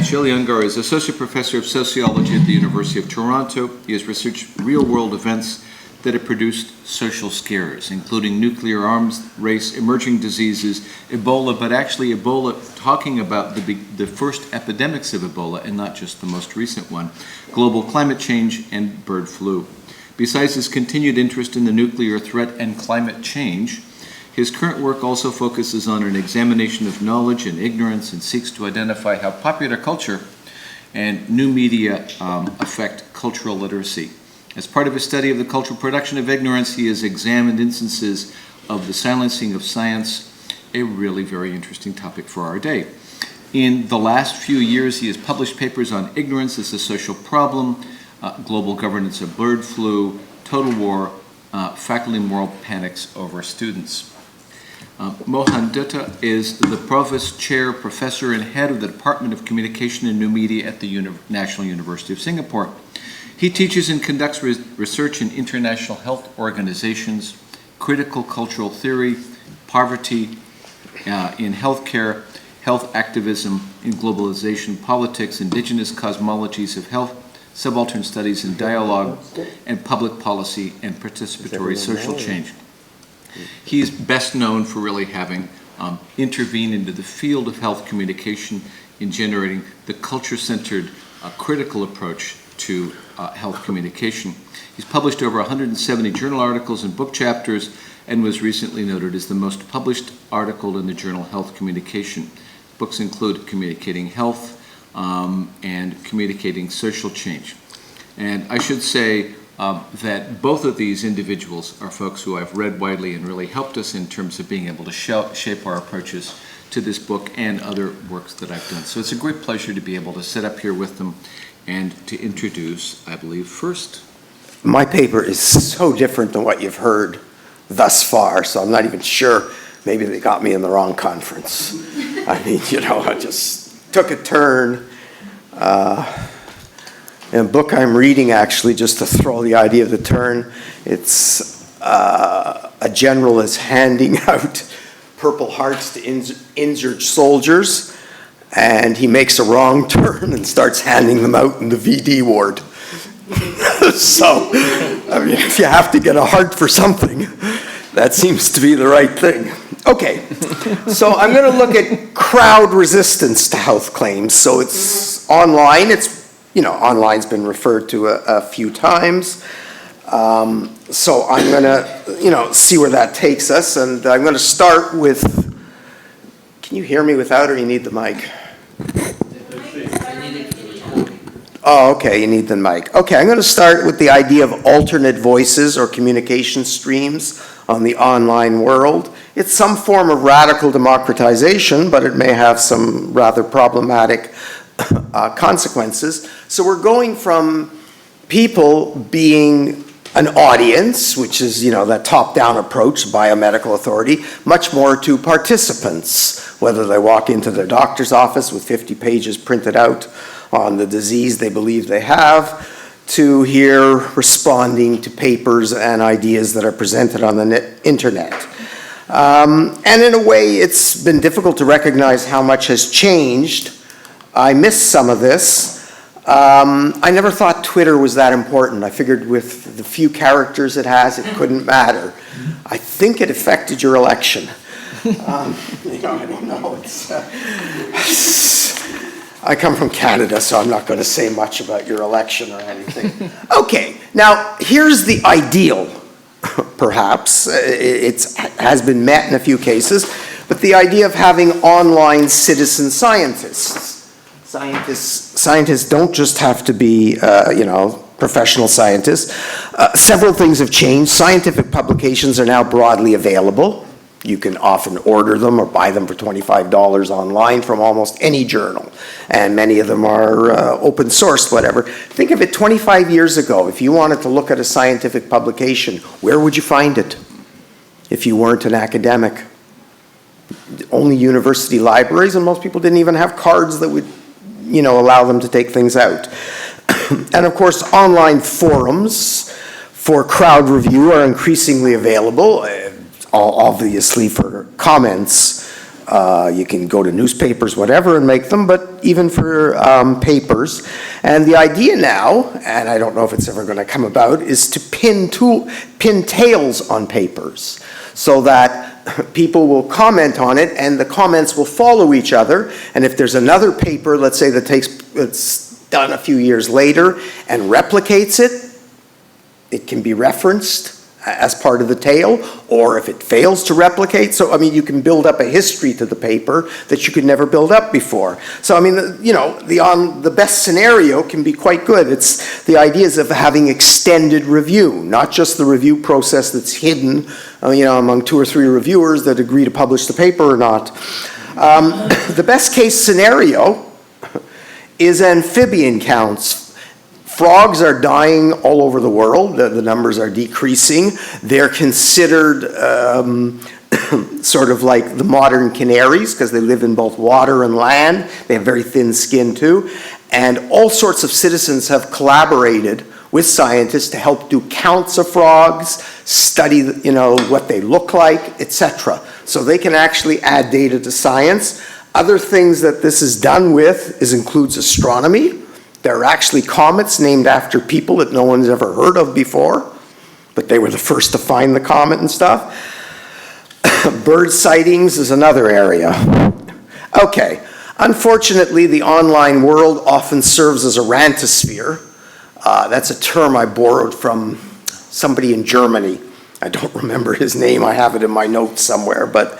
Shelley Ungar is Associate Professor of Sociology at the University of Toronto. He has researched real-world events that have produced social scares, including nuclear arms race, emerging diseases, Ebola, but actually Ebola, talking about the first epidemics of Ebola and not just the most recent one, global climate change, and bird flu. Besides his continued interest in the nuclear threat and climate change, his current work also focuses on an examination of knowledge and ignorance and seeks to identify how popular culture and new media affect cultural literacy. As part of his study of the cultural production of ignorance, he has examined instances of the silencing of science, a really very interesting topic for our day. In the last few years, he has published papers on ignorance as a social problem, global governance of bird flu, total war, faculty moral panics over students. Mohan Dutta is the Provost Chair, Professor, and Head of the Department of Communication and New Media at the National University of Singapore. He teaches and conducts research in international health organizations, critical cultural theory, poverty in healthcare, health activism in globalization, politics, indigenous cosmologies of health, subaltern studies and dialogue, and public policy and participatory social change. He is best known for really having intervened into the field of health communication in generating the culture-centered critical approach to health communication. He's published over 170 journal articles and book chapters and was recently noted as the most published article in the journal Health Communication. Books include Communicating Health and Communicating Social Change. And I should say that both of these individuals are folks who I've read widely and really helped us in terms of being able to shape our approaches to this book and other works that I've done. So it's a great pleasure to be able to sit up here with them and to introduce, I believe, first. My paper is so different than what you've heard thus far, so I'm not even sure. Maybe they got me in the wrong conference. I mean, I just took a turn. In a book I'm reading, actually, just to throw the idea of the turn, it's a general is handing out Purple Hearts to injured soldiers, and he makes a wrong turn and starts handing them out in the VD ward. So, I mean, if you have to get a heart for something, that seems to be the right thing. Okay, so I'm going to look at crowd resistance to health claims. So it's online. Online's been referred to a few times. So I'm going to, see where that takes us. And I'm going to start with, can you hear me without, or you need the mic? Oh, okay, you need the mic. Okay, I'm going to start with the idea of alternate voices or communication streams on the online world. It's some form of radical democratization, but it may have some rather problematic consequences. So we're going from people being an audience, which is, that top-down approach, biomedical authority, much more to participants, whether they walk into their doctor's office with 50 pages printed out on the disease they believe they have, to here responding to papers and ideas that are presented on the internet. And in a way, it's been difficult to recognize how much has changed. I missed some of this. I never thought Twitter was that important. I figured with the few characters it has, it couldn't matter. I think it affected your election. I don't know. I come from Canada, so I'm not going to say much about your election or anything. Okay, now here's the ideal, perhaps. It has been met in a few cases, but the idea of having online citizen scientists. Scientists don't just have to be, professional scientists. Several things have changed. Scientific publications are now broadly available. You can often order them or buy them for $25 online from almost any journal. And many of them are open source, whatever. Think of it 25 years ago. If you wanted to look at a scientific publication, where would you find it if you weren't an academic? Only university libraries, and most people didn't even have cards that would allow them to take things out. And of course, online forums for crowd review are increasingly available, obviously for comments You can go to newspapers, whatever, and make them, but even for papers. And the idea now, and I don't know if it's ever going to come about, is to pin tails on papers so that people will comment on it and the comments will follow each other. And if there's another paper, let's say it's done a few years later and replicates it, it can be referenced as part of the tale, or if it fails to replicate. So, I mean, you can build up a history to the paper that you could never build up before. So, I mean, the best scenario can be quite good. It's the ideas of having extended review, not just the review process that's hidden, among 2 or 3 reviewers that agree to publish the paper or not. The best case scenario is amphibian counts. Frogs are dying all over the world. The numbers are decreasing. They're considered sort of like the modern canaries because they live in both water and land. They have very thin skin too. And all sorts of citizens have collaborated with scientists to help do counts of frogs, study what they look like, etc. So they can actually add data to science. Other things that this is done with includes astronomy. There are actually comets named after people that no one's ever heard of before, but they were the first to find the comet and stuff. Bird sightings is another area. Okay, unfortunately, the online world often serves as a rantosphere. That's a term I borrowed from somebody in Germany. I don't remember his name. I have it in my notes somewhere, but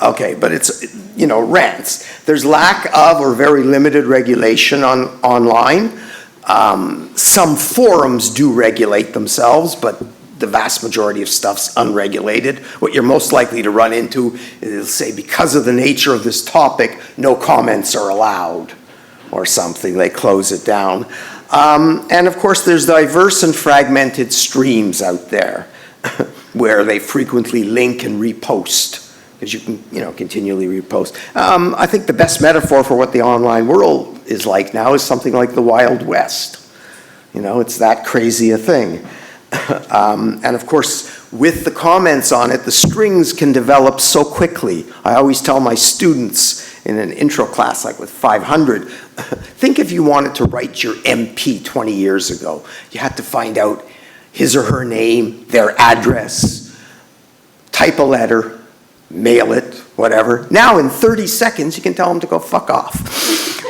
okay, but it's, rants. There's lack of or very limited regulation online. Some forums do regulate themselves, but the vast majority of stuff's unregulated. What you're most likely to run into is, say, because of the nature of this topic, no comments are allowed or something. They close it down. And of course, there's diverse and fragmented streams out there where they frequently link and repost, because you can, continually repost. I think the best metaphor for what the online world is like now is something like the Wild West. It's that crazy a thing. And of course, with the comments on it, the strings can develop so quickly. I always tell my students in an intro class, like with 500, think if you wanted to write your MP 20 years ago, you had to find out his or her name, their address, type a letter, mail it, whatever. Now in 30 seconds, you can tell them to go fuck off,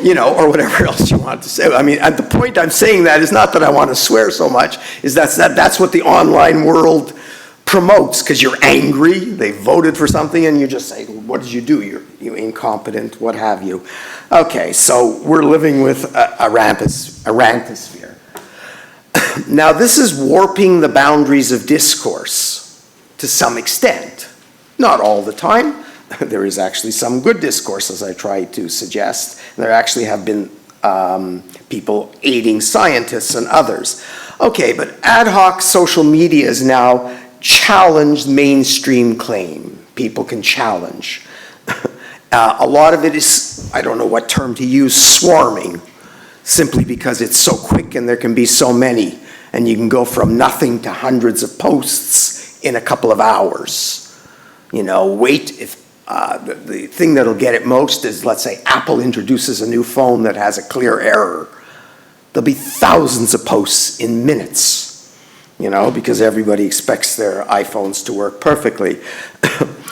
or whatever else you want to say. I mean, at the point I'm saying that is not that I want to swear so much, is that's what the online world promotes, because you're angry, they voted for something, and you just say, what did you do? You're incompetent, what have you. Okay, so we're living with a rantosphere. Now, this is warping the boundaries of discourse to some extent. Not all the time. There is actually some good discourse, as I tried to suggest. There actually have been people aiding scientists and others. Okay, but ad hoc social media is now challenged mainstream claim. People can challenge. A lot of it is, I don't know what term to use, swarming, simply because it's so quick and there can be so many. And you can go from nothing to hundreds of posts in a couple of hours. The thing that'll get it most is, let's say, Apple introduces a new phone that has a clear error. There'll be thousands of posts in minutes, because everybody expects their iPhones to work perfectly.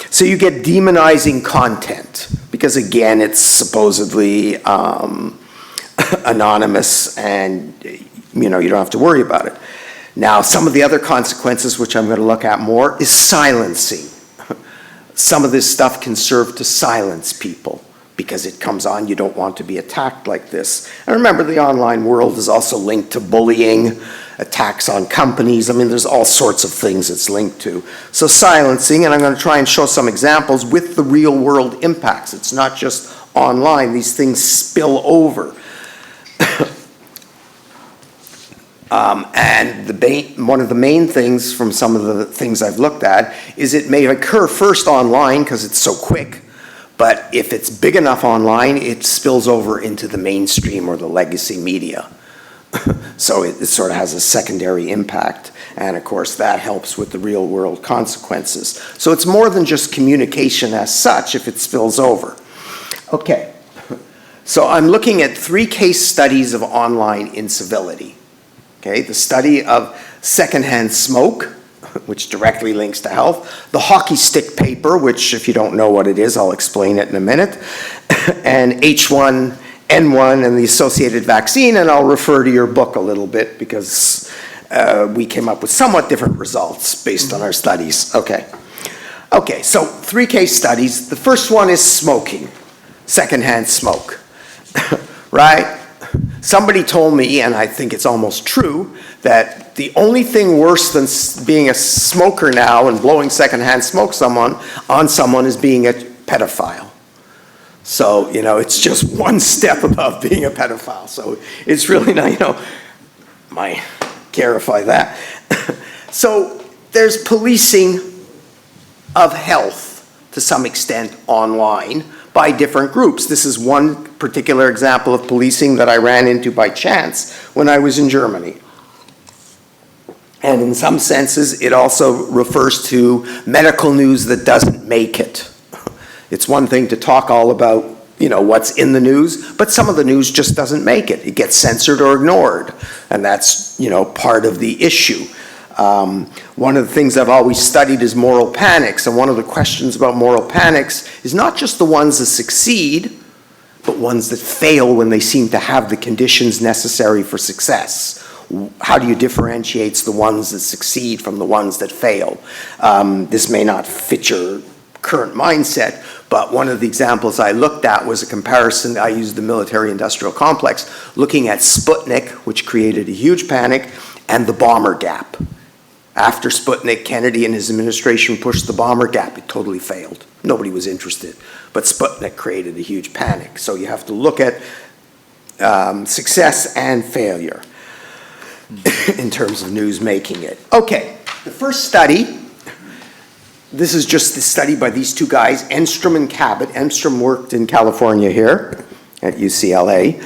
So you get demonizing content, because again, it's supposedly anonymous and you don't have to worry about it. Now, some of the other consequences, which I'm going to look at more, is silencing. Some of this stuff can serve to silence people because it comes on, you don't want to be attacked like this. And remember, the online world is also linked to bullying, attacks on companies. I mean, there's all sorts of things it's linked to. So silencing, and I'm going to try and show some examples with the real world impacts. It's not just online, these things spill over. And one of the main things from some of the things I've looked at is it may occur first online because it's so quick, but if it's big enough online, it spills over into the mainstream or the legacy media. So it sort of has a secondary impact. And of course, that helps with the real world consequences. So it's more than just communication as such if it spills over. Okay, so I'm looking at 3 case studies of online incivility. Okay, the study of secondhand smoke, which directly links to health, the hockey stick paper, which if you don't know what it is, I'll explain it in a minute, and H1N1 and the associated vaccine, and I'll refer to your book a little bit because we came up with somewhat different results based on our studies. Okay, so 3 case studies. The first one is smoking, secondhand smoke, right? Somebody told me, and I think it's almost true, that the only thing worse than being a smoker now and blowing secondhand smoke on someone is being a pedophile. So, it's just one step above being a pedophile. So it's really not, might clarify that. So there's policing of health to some extent online by different groups. This is one particular example of policing that I ran into by chance when I was in Germany. And in some senses, it also refers to medical news that doesn't make it. It's one thing to talk all about, what's in the news, but some of the news just doesn't make it. It gets censored or ignored, and that's, part of the issue. One of the things I've always studied is moral panics, and one of the questions about moral panics is not just the ones that succeed, but ones that fail when they seem to have the conditions necessary for success. How do you differentiate the ones that succeed from the ones that fail? This may not fit your current mindset, but one of the examples I looked at was a comparison. I used the military-industrial complex, looking at Sputnik, which created a huge panic, and the bomber gap. After Sputnik, Kennedy and his administration pushed the bomber gap. It totally failed. Nobody was interested. But Sputnik created a huge panic. So you have to look at success and failure in terms of news making it. Okay, the first study, this is just the study by these 2 guys, Enstrom and Kabat. Enstrom worked in California here at UCLA.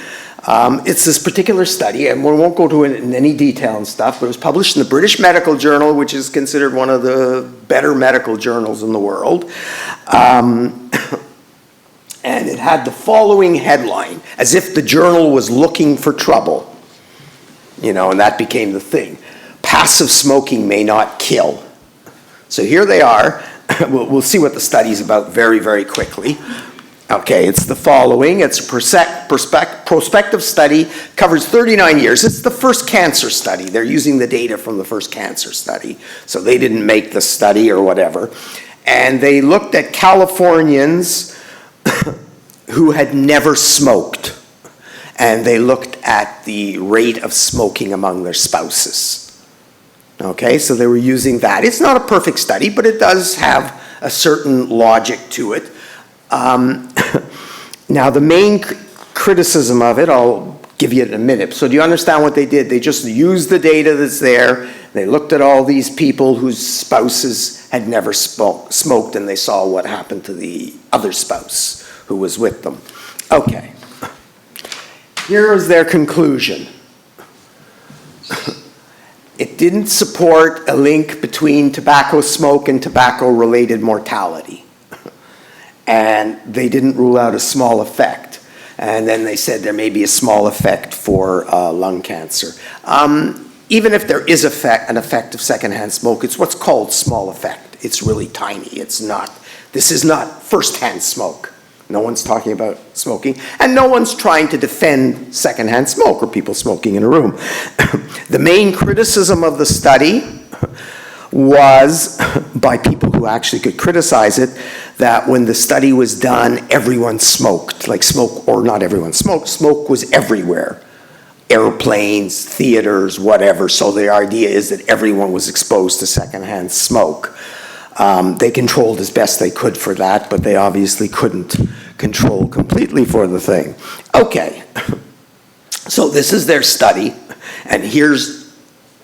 It's this particular study, and we won't go to it in any detail and stuff, but it was published in the British Medical Journal, which is considered one of the better medical journals in the world. And it had the following headline, as if the journal was looking for trouble. And that became the thing. Passive smoking may not kill. So here they are. We'll see what the study's about very, very quickly. Okay, it's the following. It's a prospective study, covers 39 years. It's the first cancer study. They're using the data from the first cancer study. So they didn't make the study or whatever. And they looked at Californians who had never smoked. And they looked at the rate of smoking among their spouses. Okay, so they were using that. It's not a perfect study, but it does have a certain logic to it. Now, the main criticism of it, I'll give you in a minute. So do you understand what they did? They just used the data that's there. They looked at all these people whose spouses had never smoked, and they saw what happened to the other spouse who was with them. Okay. Here is their conclusion. It didn't support a link between tobacco smoke and tobacco-related mortality. And they didn't rule out a small effect. And then they said there may be a small effect for lung cancer. Even if there is an effect of secondhand smoke, it's what's called small effect. It's really tiny. This is not firsthand smoke. No one's talking about smoking, and no one's trying to defend secondhand smoke or people smoking in a room. The main criticism of the study was, by people who actually could criticize it, that when the study was done, everyone smoked. Like smoke, or not everyone smoked, smoke was everywhere. Airplanes, theaters, whatever. So the idea is that everyone was exposed to secondhand smoke. They controlled as best they could for that, but they obviously couldn't control completely for the thing. Okay, so this is their study, and here's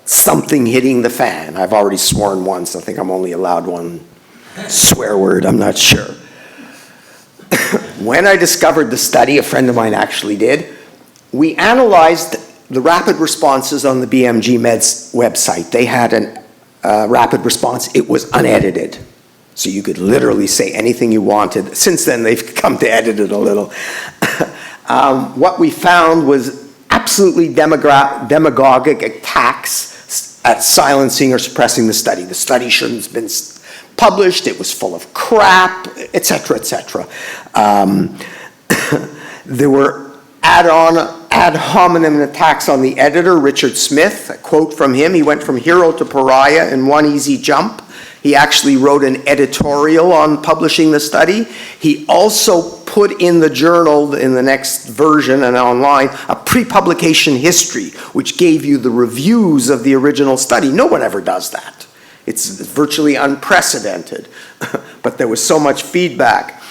something hitting the fan. I've already sworn once. I think I'm only allowed one swear word. I'm not sure. When I discovered the study, a friend of mine actually did, we analyzed the rapid responses on the BMG Meds website, they had a rapid response. It was unedited. So you could literally say anything you wanted. Since then, they've come to edit it a little. What we found was absolutely demagogic attacks at silencing or suppressing the study. The study shouldn't have been published. It was full of crap, etc., etc. There were ad hominem attacks on the editor, Richard Smith. A quote from him: he went from hero to pariah in one easy jump. He actually wrote an editorial on publishing the study. He also put in the journal, in the next version and online, a pre-publication history, which gave you the reviews of the original study. No one ever does that. It's virtually unprecedented, but there was so much feedback.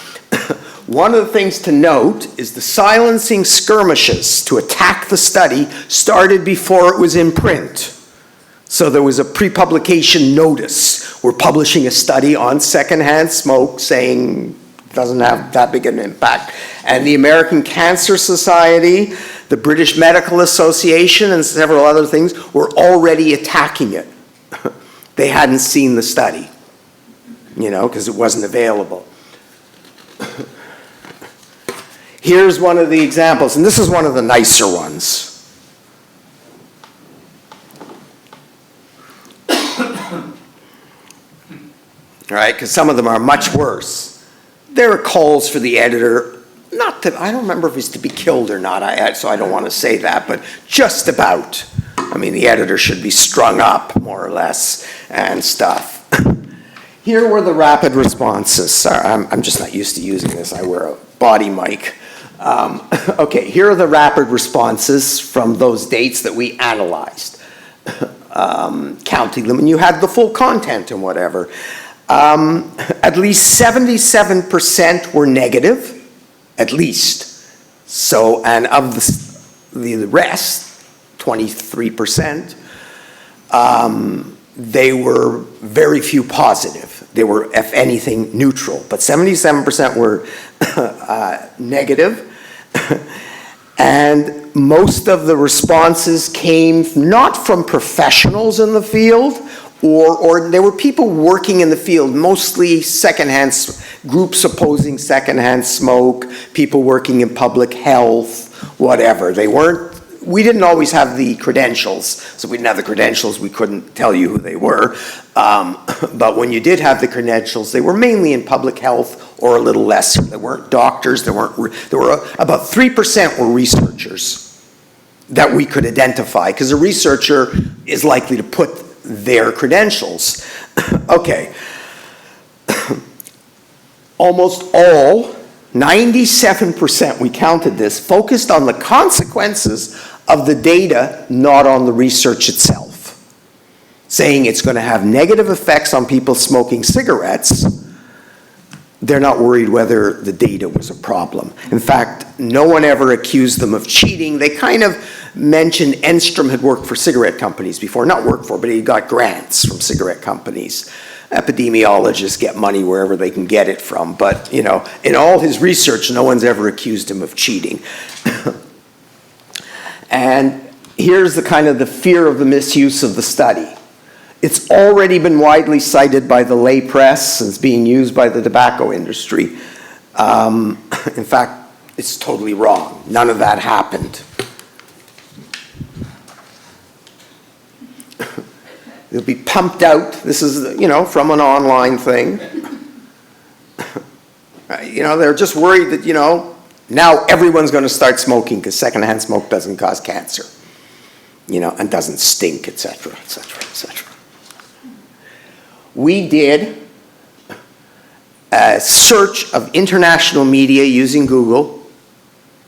One of the things to note is the silencing skirmishes to attack the study started before it was in print. So there was a pre-publication notice. We're publishing a study on secondhand smoke saying it doesn't have that big an impact. And the American Cancer Society, the British Medical Association, and several other things were already attacking it. They hadn't seen the study, because it wasn't available. Here's one of the examples, and this is one of the nicer ones. All right, because some of them are much worse. There are calls for the editor, not to, I don't remember if he's to be killed or not, so I don't want to say that, but just about. I mean, the editor should be strung up, more or less, and stuff. Here were the rapid responses. Sorry, I'm just not used to using this. I wear a body mic. Okay, here are the rapid responses from those dates that we analyzed, counting them, and you had the full content and whatever. At least 77% were negative, at least. So, and of the rest, 23%, they were very few positive. They were, if anything, neutral. But 77% were negative. And most of the responses came not from professionals in the field, or there were people working in the field, mostly secondhand groups opposing secondhand smoke, people working in public health, whatever. We didn't always have the credentials, so we didn't have the credentials, we couldn't tell you who they were. But when you did have the credentials, they were mainly in public health or a little less. They weren't doctors, there were about 3% were researchers that we could identify, because a researcher is likely to put their credentials. Okay. Almost all, 97%, we counted this, focused on the consequences of the data, not on the research itself. Saying it's going to have negative effects on people smoking cigarettes, they're not worried whether the data was a problem. In fact, no one ever accused them of cheating. They kind of mentioned Enstrom had worked for cigarette companies before. Not worked for, but he got grants from cigarette companies. Epidemiologists get money wherever they can get it from. But, in all his research, no one's ever accused him of cheating. And here's the kind of the fear of the misuse of the study. It's already been widely cited by the lay press as being used by the tobacco industry. In fact, it's totally wrong. None of that happened. It'll be pumped out. This is, from an online thing. They're just worried that, now everyone's going to start smoking because secondhand smoke doesn't cause cancer, and doesn't stink, etc., etc., etc. We did a search of international media using Google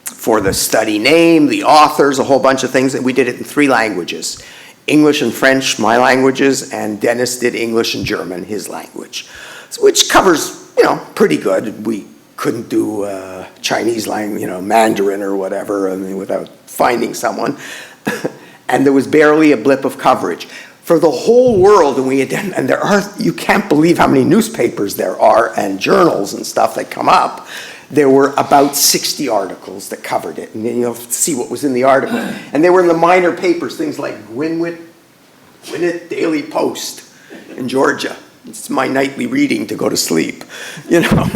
for the study name, the authors, a whole bunch of things, and we did it in 3 languages. English and French, my languages, and Dennis did English and German, his language, which covers, pretty good. We couldn't do Chinese language, Mandarin or whatever, without finding someone. And there was barely a blip of coverage. For the whole world, you can't believe how many newspapers there are and journals and stuff that come up. there were about 60 articles that covered it. And then you'll see what was in the article. And they were in the minor papers, things like Gwinnett Daily Post in Georgia. It's my nightly reading to go to sleep. You know,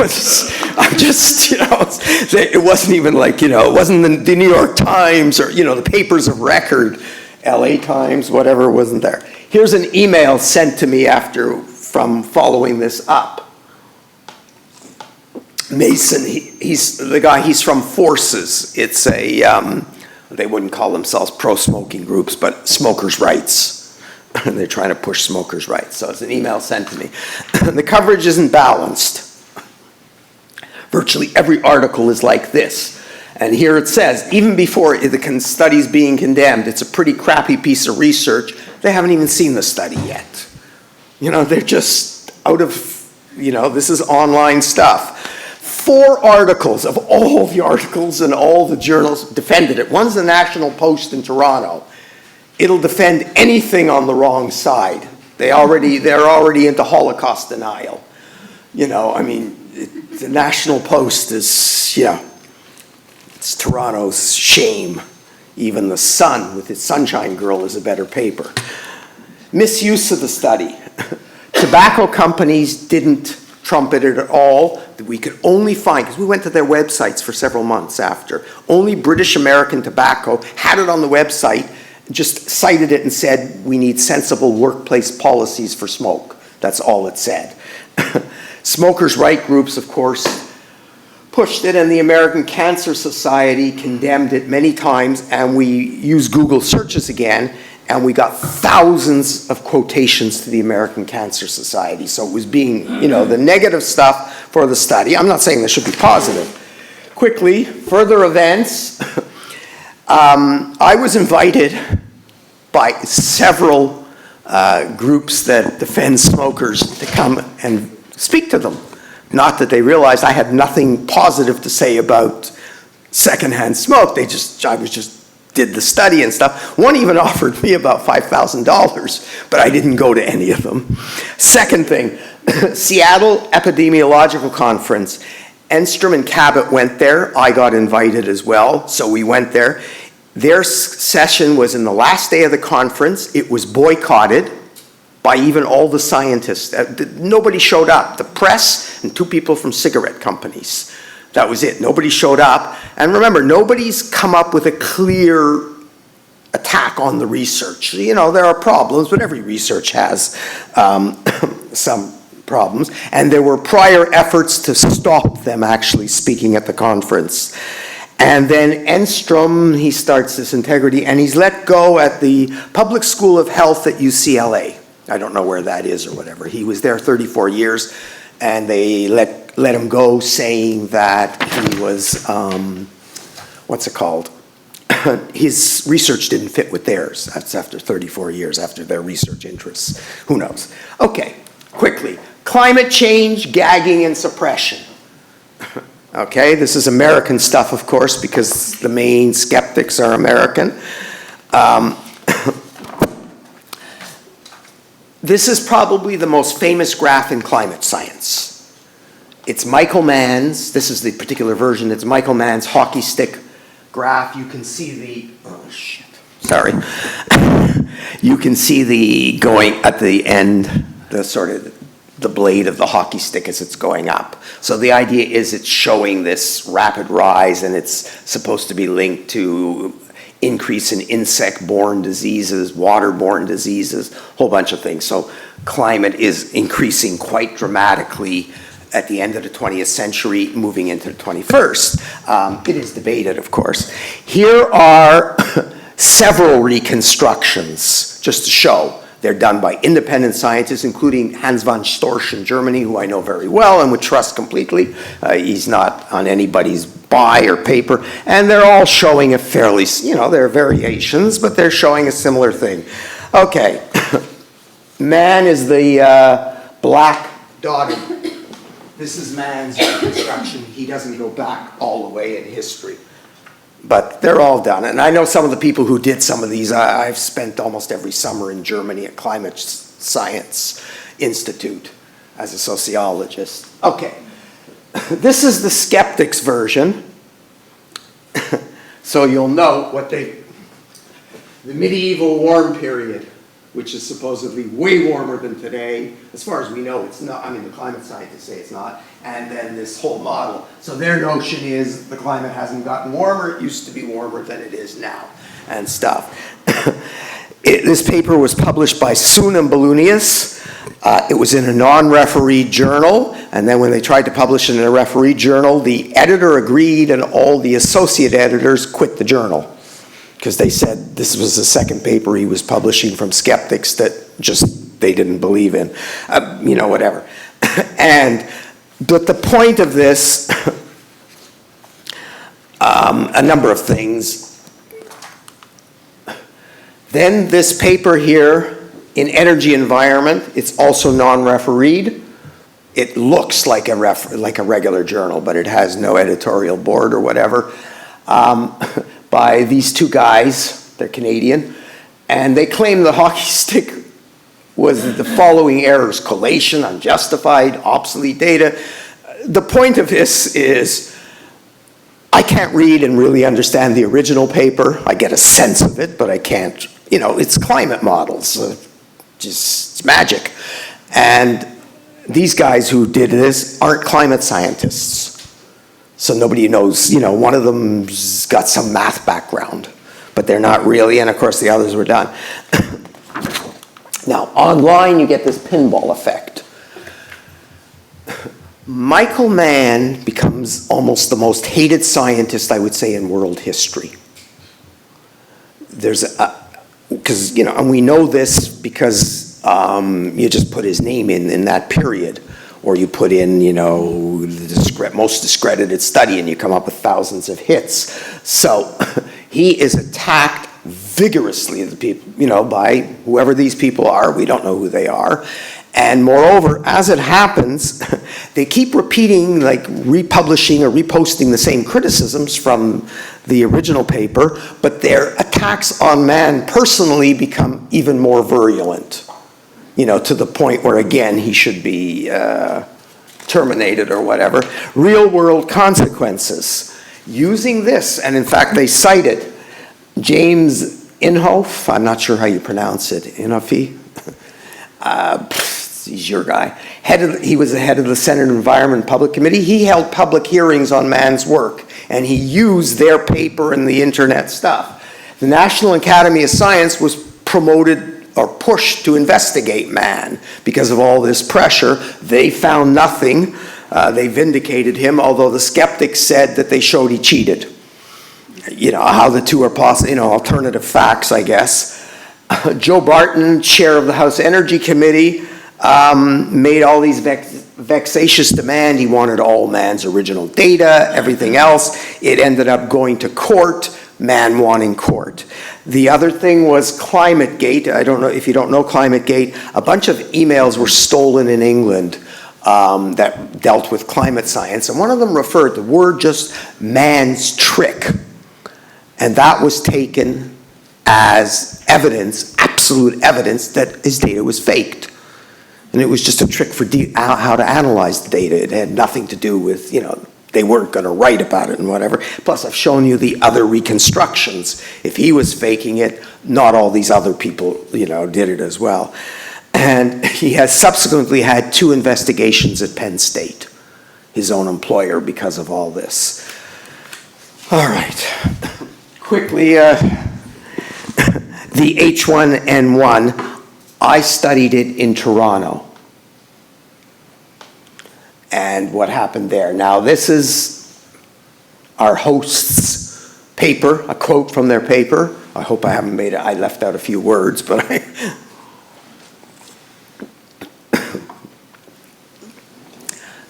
it wasn't even like, it wasn't the New York Times or, the papers of record, LA Times, whatever, wasn't there. Here's an email sent to me from following this up. Mason, he's the guy, he's from Forces. It's they wouldn't call themselves pro-smoking groups, but smokers' rights. They're trying to push smokers' rights. So it's an email sent to me. The coverage isn't balanced. Virtually every article is like this. And here it says, even before the study's being condemned, it's a pretty crappy piece of research. They haven't even seen the study yet. They're just out of, this is online stuff. 4 articles of all the articles and all the journals defended it. One's the National Post in Toronto. It'll defend anything on the wrong side. They're already into Holocaust denial. The National Post is, it's Toronto's shame. Even the Sun with its Sunshine Girl is a better paper. Misuse of the study. Tobacco companies didn't trumpet it at all. We could only find, because we went to their websites for several months after, only British American Tobacco had it on the website, just cited it and said, we need sensible workplace policies for smoke. That's all it said. Smokers' rights groups, of course, pushed it, and the American Cancer Society condemned it many times, and we used Google searches again, and we got thousands of quotations to the American Cancer Society. So it was being, the negative stuff for the study. I'm not saying this should be positive. Quickly, further events. I was invited by several groups that defend smokers to come and speak to them. Not that they realized I had nothing positive to say about secondhand smoke. I just did the study and stuff. One even offered me about $5,000, but I didn't go to any of them. Second thing, Seattle Epidemiological Conference. Enstrom and Kabat went there. I got invited as well, so we went there. Their session was in the last day of the conference. It was boycotted by even all the scientists. Nobody showed up. The press and 2 people from cigarette companies. That was it. Nobody showed up. And remember, nobody's come up with a clear attack on the research. There are problems, but every research has some problems. And there were prior efforts to stop them actually speaking at the conference. And then Enstrom, he starts this integrity, and he's let go at the Public School of Health at UCLA. I don't know where that is or whatever. He was there 34 years, and they let him go, saying that he was, his research didn't fit with theirs. That's after 34 years, after their research interests. Who knows? Okay, quickly. Climate change, gagging, and suppression. Okay, this is American stuff, of course, because the main skeptics are American. This is probably the most famous graph in climate science. It's Michael Mann's, this is the particular version, it's Michael Mann's hockey stick graph. You can see you can see going at the end, the blade of the hockey stick as it's going up. So the idea is it's showing this rapid rise, and it's supposed to be linked to increase in insect-borne diseases, water-borne diseases, a whole bunch of things. So climate is increasing quite dramatically at the end of the 20th century, moving into the 21st. It is debated, of course. Here are several reconstructions, just to show. They're done by independent scientists, including Hans von Storch in Germany, who I know very well and would trust completely. He's not on anybody's buy or paper. And they're all showing a fairly, there are variations, but they're showing a similar thing. Okay. Mann is the black dotted. This is Mann's reconstruction. He doesn't go back all the way in history. But they're all done. And I know some of the people who did some of these. I've spent almost every summer in Germany at Climate Science Institute as a sociologist. Okay. This is the skeptics version. So you'll note the medieval warm period, which is supposedly way warmer than today. As far as we know, it's not. I mean, the climate scientists say it's not. And then this whole model. So their notion is the climate hasn't gotten warmer. It used to be warmer than it is now and stuff. This paper was published by Soon and Ballunius. It was in a non-refereed journal, and then when they tried to publish it in a refereed journal, the editor agreed and all the associate editors quit the journal because they said this was the second paper he was publishing from skeptics that just they didn't believe in, whatever. But the point of this, a number of things. Then this paper here, in Energy Environment, it's also non-refereed. It looks like a regular journal, but it has no editorial board or whatever, by these two guys. They're Canadian, and they claim the hockey stick was the following errors: collation, unjustified, obsolete data. The point of this is I can't read and really understand the original paper. I get a sense of it, but I can't, it's climate models. It's magic. And these guys who did this aren't climate scientists. So nobody knows, one of them's got some math background, but they're not really, and of course the others were done. Now, online you get this pinball effect. Michael Mann becomes almost the most hated scientist, I would say, in world history. And we know this because you just put his name in that period, or you put in, the most discredited study, and you come up with thousands of hits. So he is attacked vigorously, by whoever these people are. We don't know who they are. And moreover, as it happens, they keep repeating, republishing or reposting the same criticisms from the original paper, but their attacks on Mann personally become even more virulent, to the point where, again, he should be terminated or whatever. Real-world consequences. Using this, and in fact, they cited James Inhofe, I'm not sure how you pronounce it, Inhofe? He's your guy. He was the head of the Senate Environment Public Committee. He held public hearings on Mann's work, and he used their paper and the internet stuff. The National Academy of Science was promoted or pushed to investigate Mann because of all this pressure. They found nothing. They vindicated him, although the skeptics said that they showed he cheated. How the two are possible, alternative facts, I guess. Joe Barton, chair of the House Energy Committee, made all these vexatious demands. He wanted all Mann's original data, everything else. It ended up going to court, Mann wanting court. The other thing was ClimateGate. I don't know if you don't know ClimateGate. A bunch of emails were stolen in England that dealt with climate science, and one of them referred to word just Mann's trick. And that was taken as evidence, absolute evidence, that his data was faked. And it was just a trick for how to analyze the data. It had nothing to do with, they weren't going to write about it and whatever. Plus, I've shown you the other reconstructions. If he was faking it, not all these other people, did it as well. And he has subsequently had 2 investigations at Penn State, his own employer, because of all this. All right. Quickly, the H1N1, I studied it in Toronto. And what happened there. Now, this is our host's paper, a quote from their paper. I hope I haven't made it, I left out a few words, but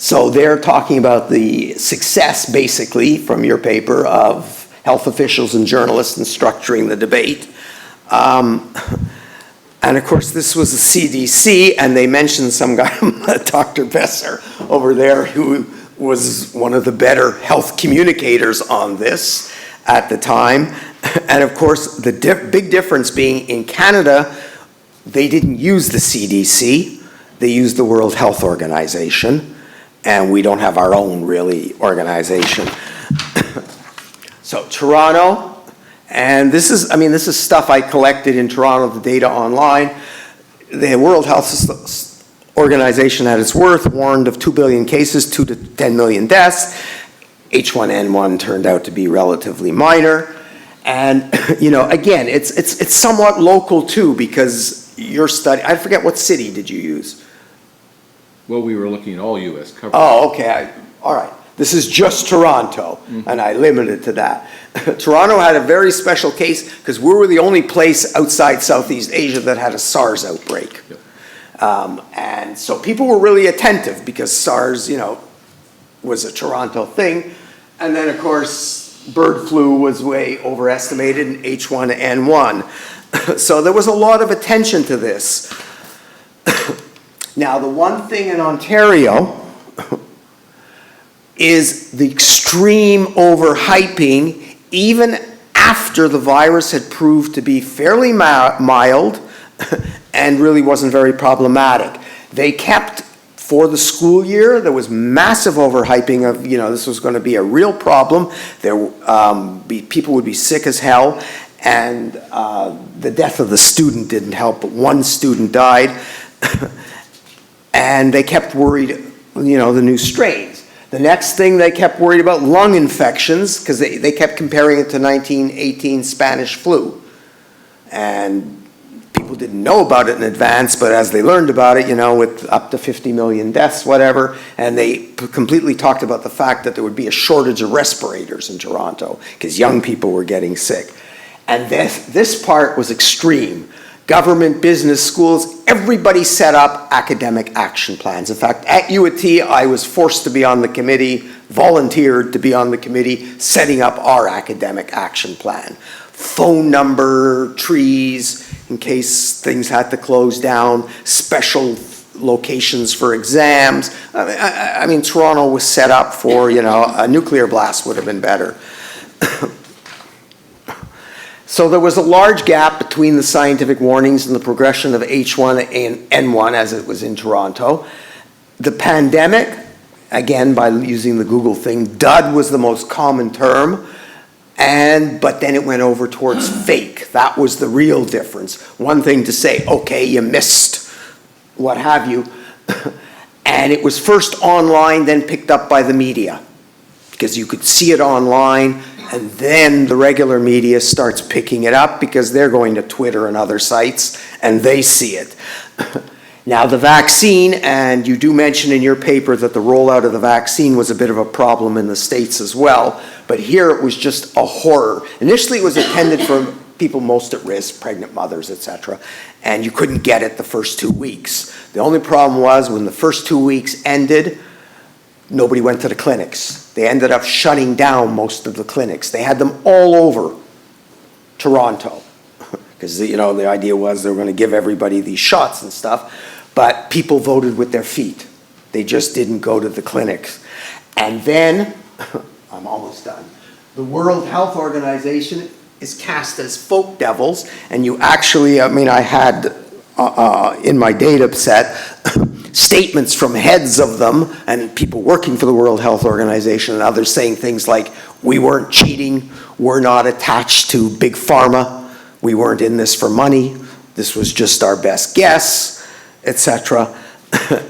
So they're talking about the success, basically, from your paper of health officials and journalists in structuring the debate. And of course, this was the CDC, and they mentioned some guy, Dr. Besser, over there, who was one of the better health communicators on this at the time. And of course, the big difference being in Canada, they didn't use the CDC, they used the World Health Organization. and we don't have our own, really, organization. So Toronto, and this is stuff I collected in Toronto, the data online. The World Health Organization, at its worth, warned of 2 billion cases, 2 to 10 million deaths. H1N1 turned out to be relatively minor. And, again, it's somewhat local too, because your study, I forget what city did you use? Well, we were looking at all U.S. coverage. Oh, okay, all right. This is just Toronto, and I limited to that. Toronto had a very special case because we were the only place outside Southeast Asia that had a SARS outbreak. Yep. And so people were really attentive because SARS, was a Toronto thing. And then, of course, bird flu was way overestimated in H1N1. So there was a lot of attention to this. Now, the one thing in Ontario is the extreme overhyping, even after the virus had proved to be fairly mild and really wasn't very problematic. They kept, for the school year, there was massive overhyping of, this was going to be a real problem. People would be sick as hell, and the death of the student didn't help, but one student died. And they kept worried, the new strains. The next thing they kept worried about, lung infections, because they kept comparing it to 1918 Spanish flu. And people didn't know about it in advance, but as they learned about it, with up to 50 million deaths, whatever, and they completely talked about the fact that there would be a shortage of respirators in Toronto, because young people were getting sick. And this part was extreme. Government, business, schools, everybody set up academic action plans. In fact, at UAT, I was forced to be on the committee, volunteered to be on the committee, setting up our academic action plan. Phone number, trees, in case things had to close down, special locations for exams. I mean, Toronto was set up for, a nuclear blast would have been better. So there was a large gap between the scientific warnings and the progression of H1N1 as it was in Toronto. The pandemic, again, by using the Google thing, dud was the most common term, but then it went over towards fake. That was the real difference. One thing to say, okay, you missed, what have you, and it was first online, then picked up by the media, because you could see it online, and then the regular media starts picking it up because they're going to Twitter and other sites, and they see it. Now, the vaccine, and you do mention in your paper that the rollout of the vaccine was a bit of a problem in the States as well, but here it was just a horror. Initially, it was intended for people most at risk, pregnant mothers, etc., and you couldn't get it the first 2 weeks. The only problem was when the first 2 weeks ended, nobody went to the clinics. They ended up shutting down most of the clinics. They had them all over Toronto because, the idea was they were going to give everybody these shots and stuff, but people voted with their feet. They just didn't go to the clinics. And then, I'm almost done, the World Health Organization is cast as folk devils, and you actually, I had in my data set statements from heads of them and people working for the World Health Organization and others saying things like, we weren't cheating, we're not attached to big pharma, we weren't in this for money, this was just our best guess, etc.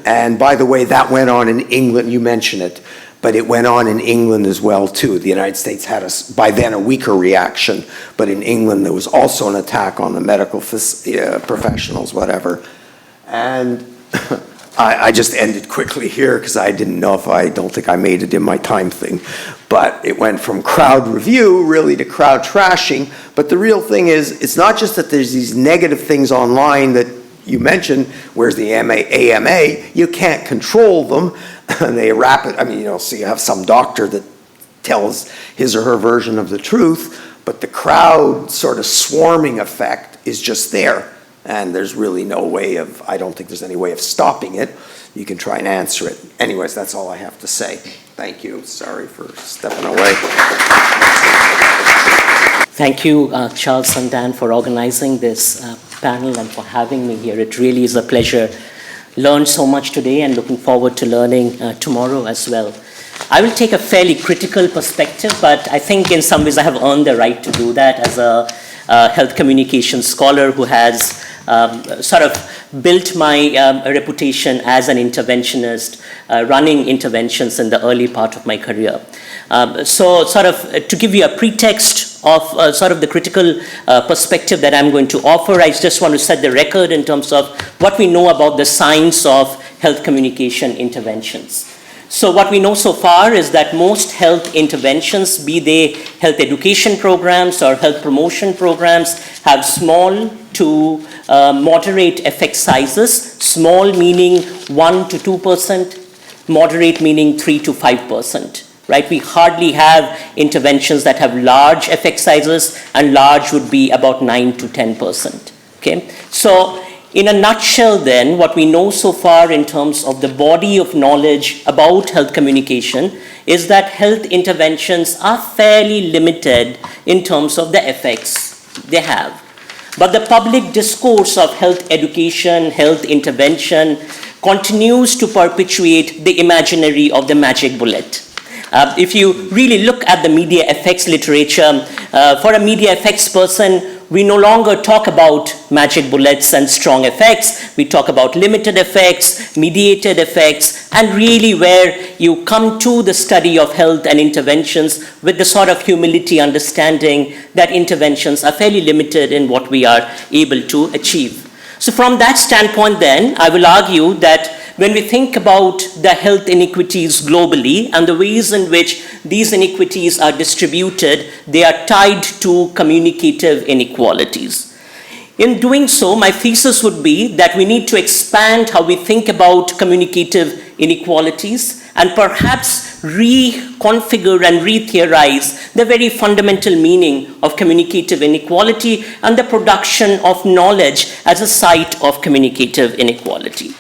And by the way, that went on in England, you mentioned it, but it went on in England as well too. The United States had, by then, a weaker reaction, but in England there was also an attack on the medical professionals, whatever. And I just ended quickly here because I don't think I made it in my time thing. But it went from crowd review really to crowd trashing. But the real thing is, it's not just that there's these negative things online that you mentioned, where's the AMA, you can't control them. And they so you have some doctor that tells his or her version of the truth, but the crowd sort of swarming effect is just there. And there's really I don't think there's any way of stopping it. You can try and answer it. Anyways, that's all I have to say. Thank you. Sorry for stepping away. Thank you, Charles and Dan, for organizing this panel and for having me here. It really is a pleasure learned so much today and looking forward to learning tomorrow as well. I will take a fairly critical perspective, but I think in some ways I have earned the right to do that as a health communication scholar who has sort of built my reputation as an interventionist, running interventions in the early part of my career. So sort of to give you a pretext of sort of the critical perspective that I'm going to offer, I just want to set the record in terms of what we know about the science of health communication interventions. So what we know so far is that most health interventions, be they health education programs or health promotion programs, have small to moderate effect sizes, small meaning 1 to 2%, moderate meaning 3 to 5%. Right? We hardly have interventions that have large effect sizes, and large would be about 9 to 10%. Okay? So in a nutshell then, what we know so far in terms of the body of knowledge about health communication is that health interventions are fairly limited in terms of the effects they have. But the public discourse of health education, health intervention continues to perpetuate the imaginary of the magic bullet. If you really look at the media effects literature, for a media effects person, we no longer talk about magic bullets and strong effects. We talk about limited effects, mediated effects, and really where you come to the study of health and interventions with the sort of humility understanding that interventions are fairly limited in what we are able to achieve. So from that standpoint then, I will argue that when we think about the health inequities globally and the ways in which these inequities are distributed, they are tied to communicative inequalities. In doing so, my thesis would be that we need to expand how we think about communicative inequalities and perhaps reconfigure and re-theorize the very fundamental meaning of communicative inequality and the production of knowledge as a site of communicative inequality.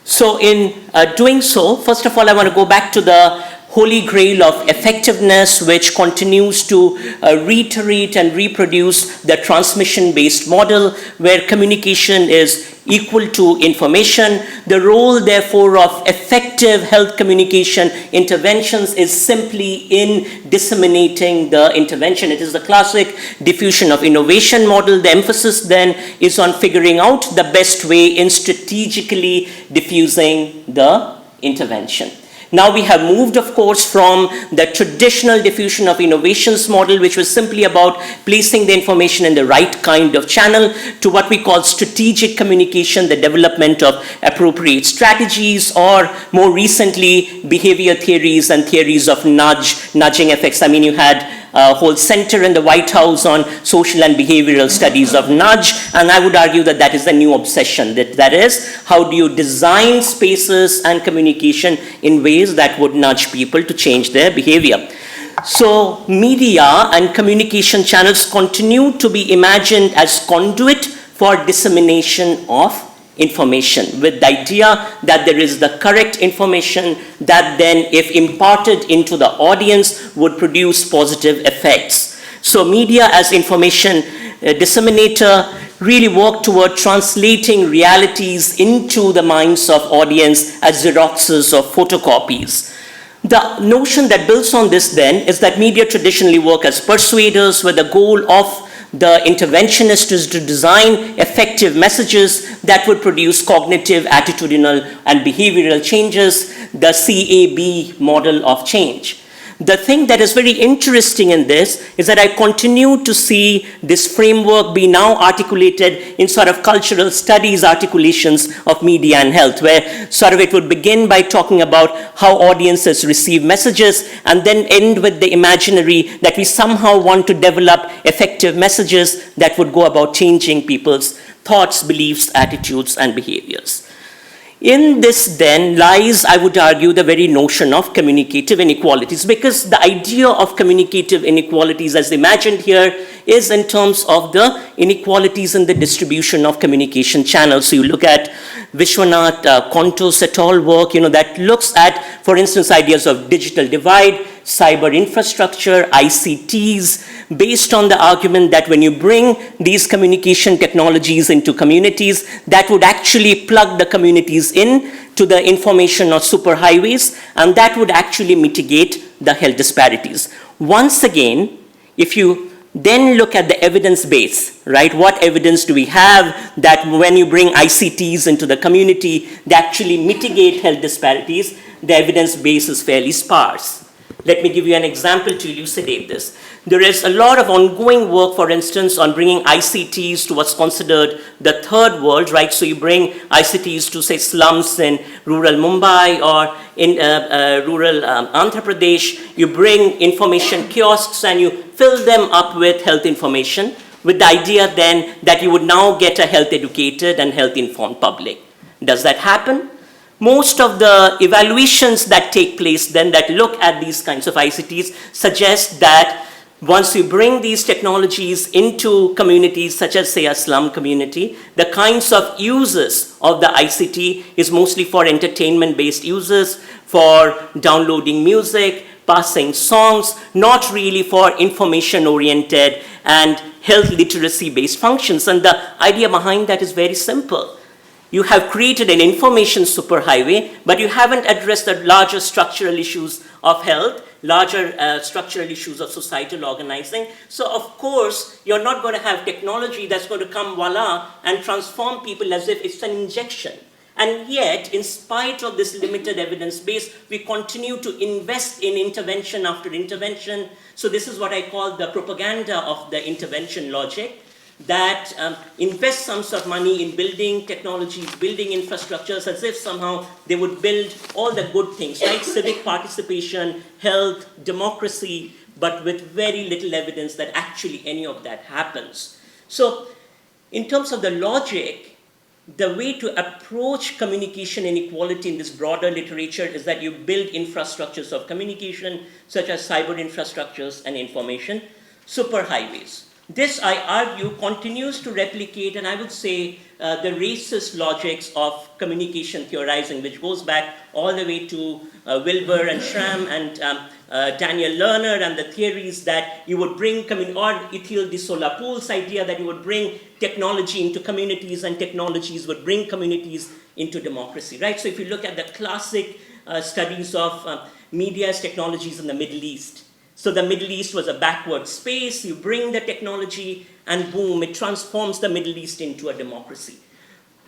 So in doing so, first of all, I want to go back to the holy grail of effectiveness, which continues to reiterate and reproduce the transmission-based model where communication is equal to information. The role, therefore, of effective health communication interventions is simply in disseminating the intervention. It is the classic diffusion of innovation model. The emphasis then is on figuring out the best way in strategically diffusing the intervention. Now we have moved, of course, from the traditional diffusion of innovations model, which was simply about placing the information in the right kind of channel, to what we call strategic communication, the development of appropriate strategies, or more recently, behavior theories and theories of nudging effects. I mean, you had a whole center in the White House on social and behavioral studies of nudge, and I would argue that that is the new obsession. That is, how do you design spaces and communication in ways that would nudge people to change their behavior? So media and communication channels continue to be imagined as conduit for dissemination of information, with the idea that there is the correct information that then, if imparted into the audience, would produce positive effects. So media as information disseminator really work toward translating realities into the minds of audience as xeroxes or photocopies. The notion that builds on this then is that media traditionally work as persuaders, with the goal of the interventionist is to design effective messages that would produce cognitive, attitudinal, and behavioral changes, the CAB model of change. The thing that is very interesting in this is that I continue to see this framework be now articulated in sort of cultural studies articulations of media and health, where sort of it would begin by talking about how audiences receive messages and then end with the imaginary that we somehow want to develop effective messages that would go about changing people's thoughts, beliefs, attitudes, and behaviors. In this then lies, I would argue, the very notion of communicative inequalities, because the idea of communicative inequalities as imagined here is in terms of the inequalities in the distribution of communication channels. So you look at Vishwanath Kontos et al. Work, that looks at, for instance, ideas of digital divide, cyber infrastructure, ICTs, based on the argument that when you bring these communication technologies into communities, that would actually plug the communities in to the information or superhighways, and that would actually mitigate the health disparities. Once again, if you then look at the evidence base, right? What evidence do we have that when you bring ICTs into the community, they actually mitigate health disparities? The evidence base is fairly sparse. Let me give you an example to elucidate this. There is a lot of ongoing work, for instance, on bringing ICTs to what's considered the third world, right? So you bring ICTs to, say, slums in rural Mumbai or in rural Andhra Pradesh. You bring information kiosks and you fill them up with health information with the idea then that you would now get a health educated and health informed public. Does that happen? Most of the evaluations that take place then that look at these kinds of ICTs suggest that once you bring these technologies into communities such as, say, a slum community, the kinds of uses of the ICT is mostly for entertainment-based uses, for downloading music, passing songs, not really for information-oriented and health literacy-based functions. And the idea behind that is very simple. You have created an information superhighway, but you haven't addressed the larger structural issues of health, larger structural issues of societal organizing. So of course, you're not going to have technology that's going to come voila and transform people as if it's an injection. And yet, in spite of this limited evidence base, we continue to invest in intervention after intervention. So this is what I call the propaganda of the intervention logic, that invest sums of money in building technologies, building infrastructures, as if somehow they would build all the good things, right? Civic participation, health, democracy, but with very little evidence that actually any of that happens. So in terms of the logic, the way to approach communication inequality in this broader literature is that you build infrastructures of communication, such as cyber infrastructures and information, superhighways. This, I argue, continues to replicate, and I would say, the racist logics of communication theorizing, which goes back all the way to Wilbur and Schramm and Daniel Lerner and the theories that you would bring, or Ethel de Solapoul's idea that you would bring technology into communities and technologies would bring communities into democracy, right? So if you look at the classic studies of media as technologies in the Middle East, so the Middle East was a backward space. You bring the technology and boom, it transforms the Middle East into a democracy.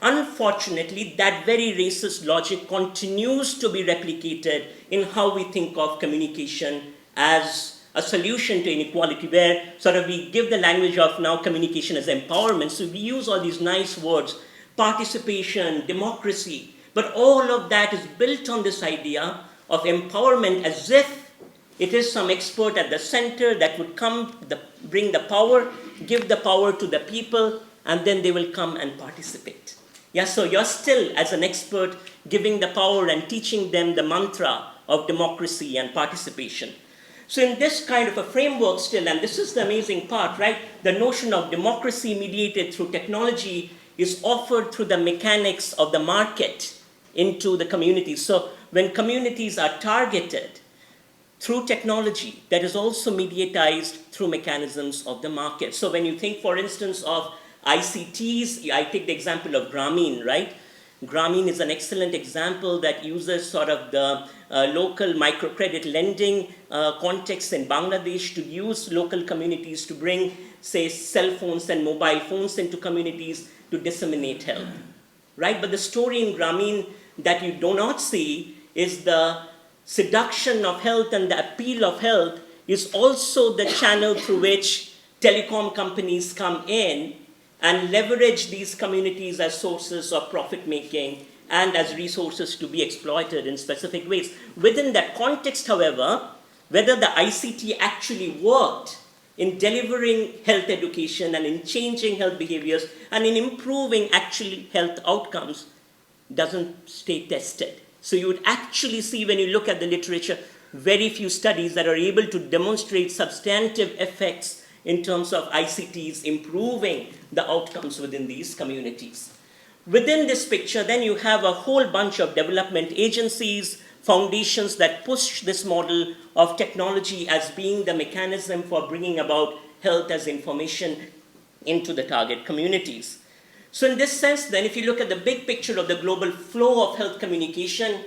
Unfortunately, that very racist logic continues to be replicated in how we think of communication as a solution to inequality, where sort of we give the language of now communication as empowerment. So we use all these nice words, participation, democracy, but all of that is built on this idea of empowerment as if it is some expert at the center that would come, bring the power, give the power to the people, and then they will come and participate. Yeah, so you're still, as an expert, giving the power and teaching them the mantra of democracy and participation. So in this kind of a framework still, and this is the amazing part, right? The notion of democracy mediated through technology is offered through the mechanics of the market into the communities. So when communities are targeted through technology, that is also mediatized through mechanisms of the market. So when you think, for instance, of ICTs, I take the example of Grameen, right? Grameen is an excellent example that uses sort of the local microcredit lending context in Bangladesh to use local communities to bring, say, cell phones and mobile phones into communities to disseminate health, right? But the story in Grameen that you do not see is the seduction of health and the appeal of health is also the channel through which telecom companies come in and leverage these communities as sources of profit making and as resources to be exploited in specific ways. Within that context, however, whether the ICT actually worked in delivering health education and in changing health behaviors and in improving actual health outcomes doesn't stay tested. So you would actually see, when you look at the literature, very few studies that are able to demonstrate substantive effects in terms of ICTs improving the outcomes within these communities. Within this picture, then you have a whole bunch of development agencies, foundations that push this model of technology as being the mechanism for bringing about health as information into the target communities. So in this sense, then, if you look at the big picture of the global flow of health communication,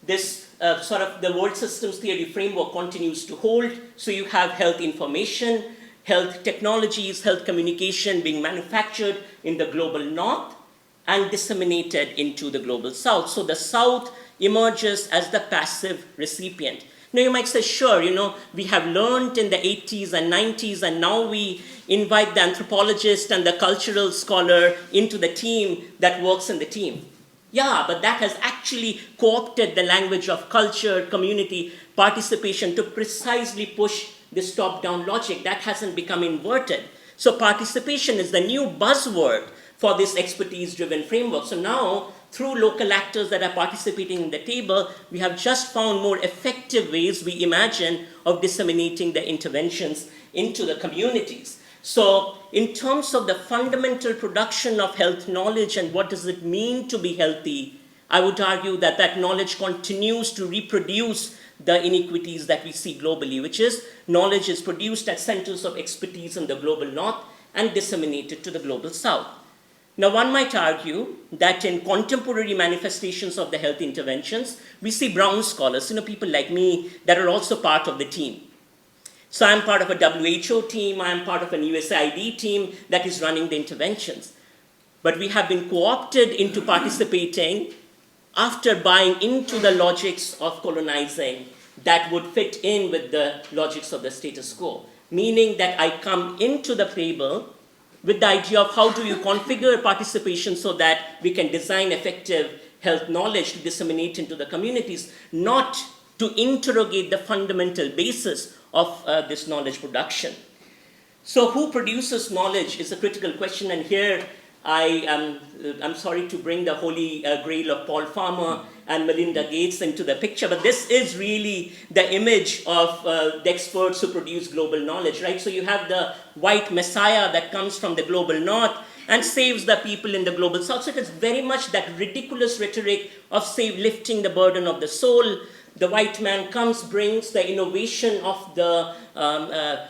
this sort of the world systems theory framework continues to hold. So you have health information, health technologies, health communication being manufactured in the global north and disseminated into the global south. So the south emerges as the passive recipient. Now you might say, sure, we have learned in the 80s and 90s, and now we invite the anthropologist and the cultural scholar into the team that works in the team. Yeah, but that has actually co-opted the language of culture, community, participation to precisely push this top-down logic. That hasn't become inverted. So participation is the new buzzword for this expertise-driven framework. So now, through local actors that are participating in the table, we have just found more effective ways, we imagine, of disseminating the interventions into the communities. So in terms of the fundamental production of health knowledge and what does it mean to be healthy, I would argue that that knowledge continues to reproduce the inequities that we see globally, which is knowledge is produced at centers of expertise in the global north and disseminated to the global south. Now, one might argue that in contemporary manifestations of the health interventions, we see brown scholars, people like me, that are also part of the team. So I'm part of a WHO team, I'm part of an USAID team that is running the interventions. But we have been co-opted into participating after buying into the logics of colonizing that would fit in with the logics of the status quo. Meaning that I come into the table with the idea of how do you configure participation so that we can design effective health knowledge to disseminate into the communities, not to interrogate the fundamental basis of this knowledge production. So who produces knowledge is a critical question, and here I'm sorry to bring the holy grail of Paul Farmer and Melinda Gates into the picture, but this is really the image of the experts who produce global knowledge, right? So you have the white messiah that comes from the global north and saves the people in the global south. So it is very much that ridiculous rhetoric of lifting the burden of the soul. The white man comes, brings the innovation of the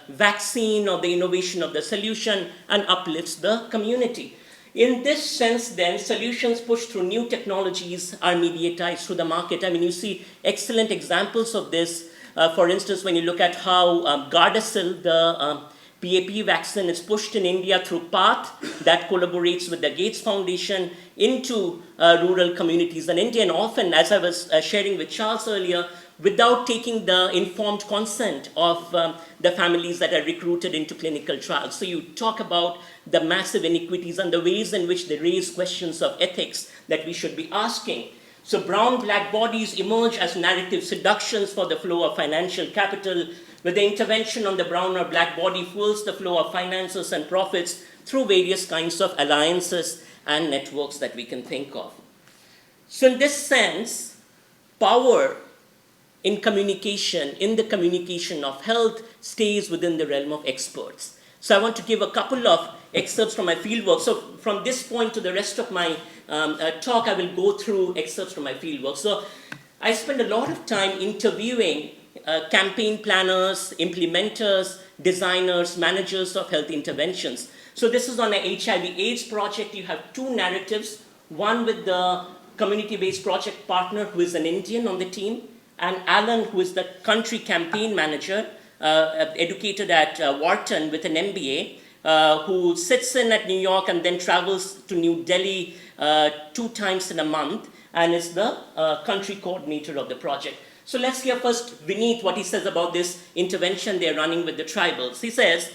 vaccine or the innovation of the solution and uplifts the community. In this sense, then, solutions pushed through new technologies are mediatized through the market. I mean, you see excellent examples of this. For instance, when you look at how Gardasil, the PAP vaccine, is pushed in India through PATH that collaborates with the Gates Foundation into rural communities in India. And often, as I was sharing with Charles earlier, without taking the informed consent of the families that are recruited into clinical trials. So you talk about the massive inequities and the ways in which they raise questions of ethics that we should be asking. So brown-black bodies emerge as narrative seductions for the flow of financial capital, where the intervention on the brown or black body fuels the flow of finances and profits through various kinds of alliances and networks that we can think of. So in this sense, power in communication, in the communication of health, stays within the realm of experts. So I want to give a couple of excerpts from my fieldwork. So from this point to the rest of my talk, I will go through excerpts from my fieldwork. So I spend a lot of time interviewing campaign planners, implementers, designers, managers of health interventions. So this is on an HIV/AIDS project. You have two narratives, one with the community-based project partner who is an Indian on the team, and Alan, who is the country campaign manager, educated at Wharton with an MBA, who sits in at New York and then travels to New Delhi 2 times in a month and is the country coordinator of the project. So let's hear first Vineet, what he says about this intervention they're running with the tribals. He says,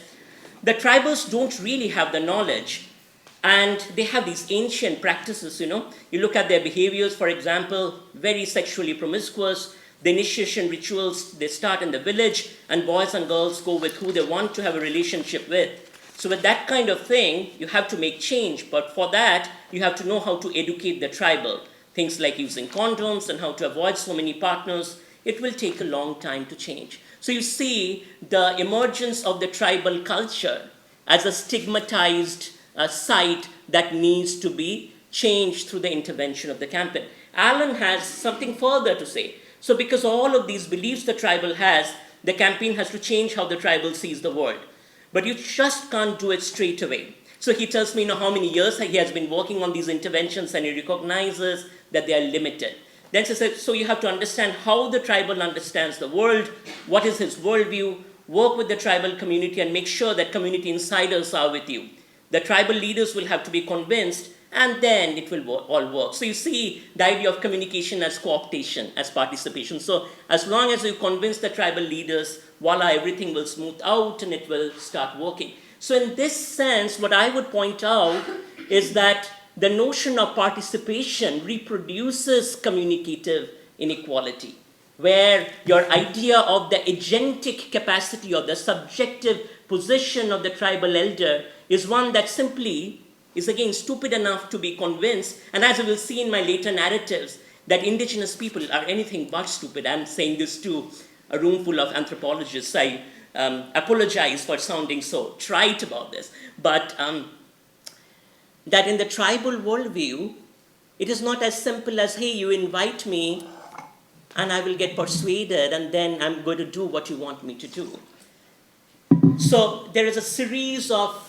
the tribals don't really have the knowledge, and they have these ancient practices, You look at their behaviors, for example, very sexually promiscuous. The initiation rituals, they start in the village, and boys and girls go with who they want to have a relationship with. So with that kind of thing, you have to make change, but for that, you have to know how to educate the tribal. Things like using condoms and how to avoid so many partners. It will take a long time to change. So you see the emergence of the tribal culture as a stigmatized site that needs to be change through the intervention of the campaign. Alan has something further to say. So because all of these beliefs the tribal has, the campaign has to change how the tribal sees the world. But you just can't do it straight away. So he tells me, how many years he has been working on these interventions, and he recognizes that they are limited. Then he says, so you have to understand how the tribal understands the world, what is his worldview, work with the tribal community and make sure that community insiders are with you. The tribal leaders will have to be convinced, and then it will all work. So you see the idea of communication as cooptation, as participation. So as long as you convince the tribal leaders, voila, everything will smooth out and it will start working. So in this sense, what I would point out is that the notion of participation reproduces communicative inequality, where your idea of the agentic capacity or the subjective position of the tribal elder is one that simply is again stupid enough to be convinced, and as we will see in my later narratives, that indigenous people are anything but stupid. I'm saying this to a room full of anthropologists. I apologize for sounding so trite about this, but that in the tribal worldview, it is not as simple as, hey, you invite me and I will get persuaded and then I'm going to do what you want me to do. So there is a series of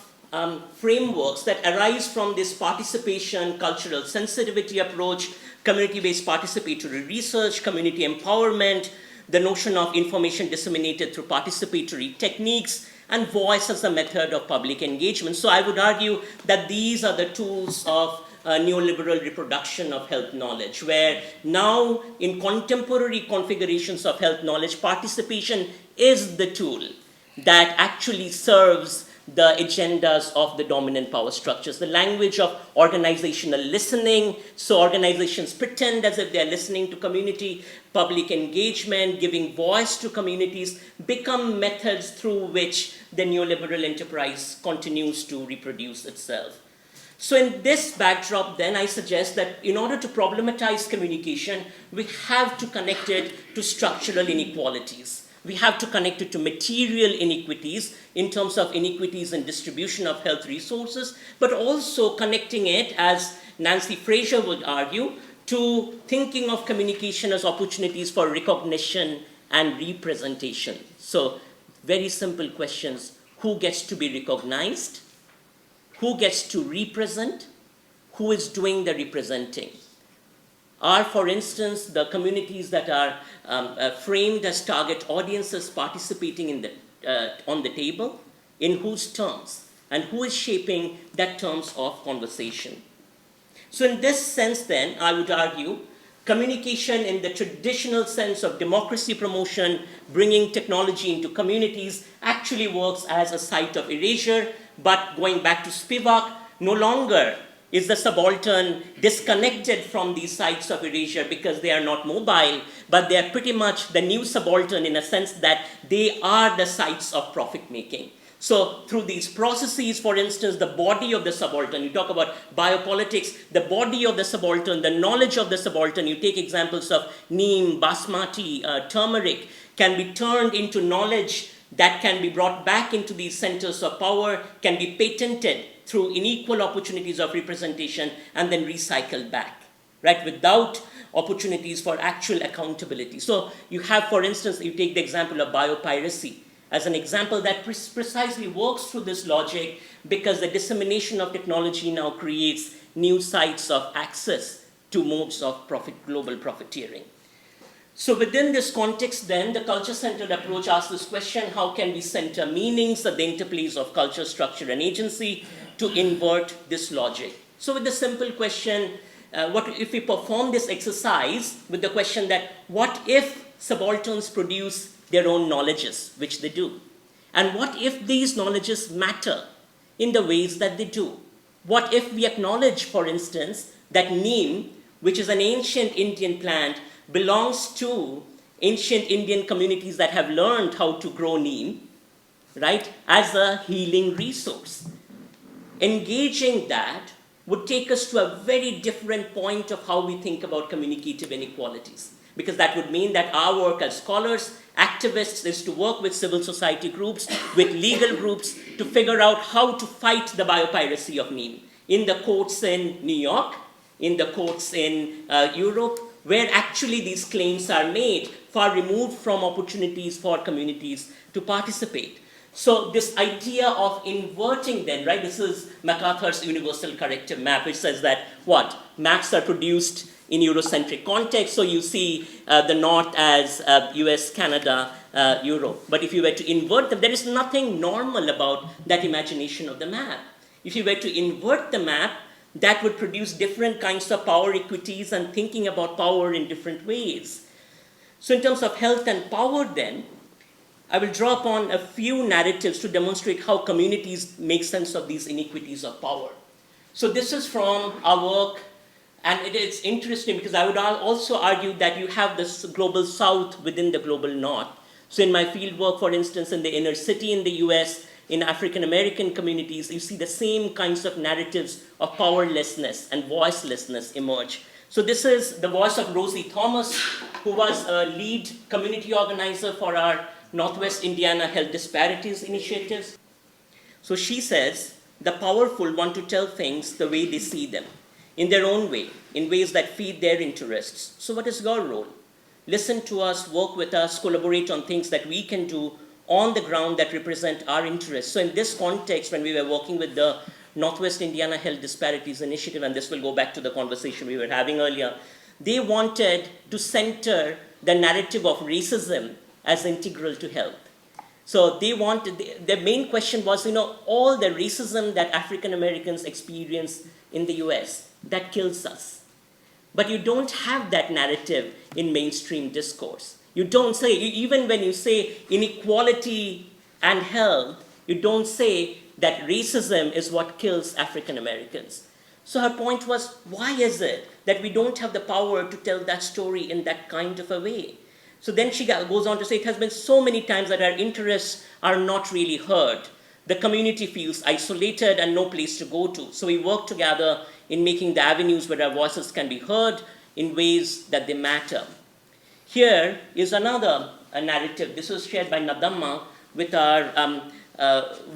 frameworks that arise from this participation, cultural sensitivity approach, community-based participatory research, community empowerment, the notion of information disseminated through participatory techniques, and voice as a method of public engagement. So I would argue that these are the tools of neoliberal reproduction of health knowledge, where now in contemporary configurations of health knowledge, participation is the tool that actually serves the agendas of the dominant power structures. The language of organizational listening, so organizations pretend as if they're listening to community, public engagement, giving voice to communities, become methods through which the neoliberal enterprise continues to reproduce itself. So in this backdrop, then, I suggest that in order to problematize communication, we have to connect it to structural inequalities. We have to connect it to material inequities in terms of inequities in distribution of health resources, but also connecting it, as Nancy Fraser would argue, to thinking of communication as opportunities for recognition and representation. So very simple questions. Who gets to be recognized? Who gets to represent? Who is doing the representing? Are, for instance, the communities that are framed as target audiences participating in on the table? In whose terms? And who is shaping that terms of conversation? So in this sense, then, I would argue, communication in the traditional sense of democracy promotion, bringing technology into communities, actually works as a site of erasure, but going back to Spivak, no longer is the subaltern disconnected from these sites of erasure because they are not mobile, but they are pretty much the new subaltern in a sense that they are the sites of profit-making. So through these processes, for instance, the body of the subaltern, you talk about biopolitics, the body of the subaltern, the knowledge of the subaltern, you take examples of neem, basmati, turmeric, can be turned into knowledge that can be brought back into these centers of power, can be patented through unequal opportunities of representation, and then recycled back, right, without opportunities for actual accountability. So you have, for instance, you take the example of biopiracy as an example that precisely works through this logic, because the dissemination of technology now creates new sites of access to modes of global profiteering. So within this context, then, the culture-centered approach asks this question: how can we center meanings at the interplays of culture, structure, and agency to invert this logic? So with the simple question, what if we perform this exercise with the question that, what if subalterns produce their own knowledges, which they do? And what if these knowledges matter in the ways that they do? What if we acknowledge, for instance, that neem, which is an ancient Indian plant, belongs to ancient Indian communities that have learned how to grow neem, right, as a healing resource? Engaging that would take us to a very different point of how we think about communicative inequalities, because that would mean that our work as scholars, activists, is to work with civil society groups, with legal groups, to figure out how to fight the biopiracy of neem. In the courts in New York, in the courts in Europe, where actually these claims are made, far removed from opportunities for communities to participate. So this idea of inverting then, right, this is McIntyre's universal corrective map, which says that what? Maps are produced in Eurocentric context, so you see the North as US, Canada, Europe. But if you were to invert them, there is nothing normal about that imagination of the map. If you were to invert the map, that would produce different kinds of power equities and thinking about power in different ways. So in terms of health and power then, I will draw upon a few narratives to demonstrate how communities make sense of these inequities of power. So this is from our work, and it is interesting because I would also argue that you have this global South within the global North. So in my field work, for instance, in the inner city in the US, in African American communities, you see the same kinds of narratives of powerlessness and voicelessness emerge. So this is the voice of Rosie Thomas, who was a lead community organizer for our Northwest Indiana Health Disparities Initiatives. So she says, the powerful want to tell things the way they see them, in their own way, in ways that feed their interests. So what is your role? Listen to us, work with us, collaborate on things that we can do on the ground that represent our interests. So in this context, when we were working with the Northwest Indiana Health Disparities Initiative, and this will go back to the conversation we were having earlier, they wanted to center the narrative of racism as integral to health. So they wanted, their main question was, all the racism that African Americans experience in the US, that kills us. But you don't have that narrative in mainstream discourse. You don't say, even when you say inequality and health, you don't say that racism is what kills African Americans. So her point was, why is it that we don't have the power to tell that story in that kind of a way? So then she goes on to say, it has been so many times that our interests are not really heard. The community feels isolated and no place to go to. So we work together in making the avenues where our voices can be heard in ways that they matter. Here is another narrative. This was shared by Nadamma with our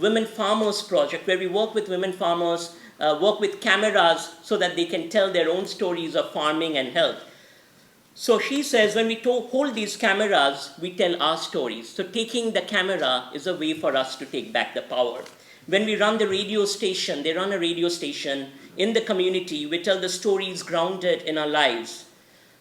Women Farmers project, where we work with women farmers, work with cameras so that they can tell their own stories of farming and health. So she says, when we hold these cameras, we tell our stories. So taking the camera is a way for us to take back the power. When we run the radio station, they run a radio station in the community, we tell the stories grounded in our lives.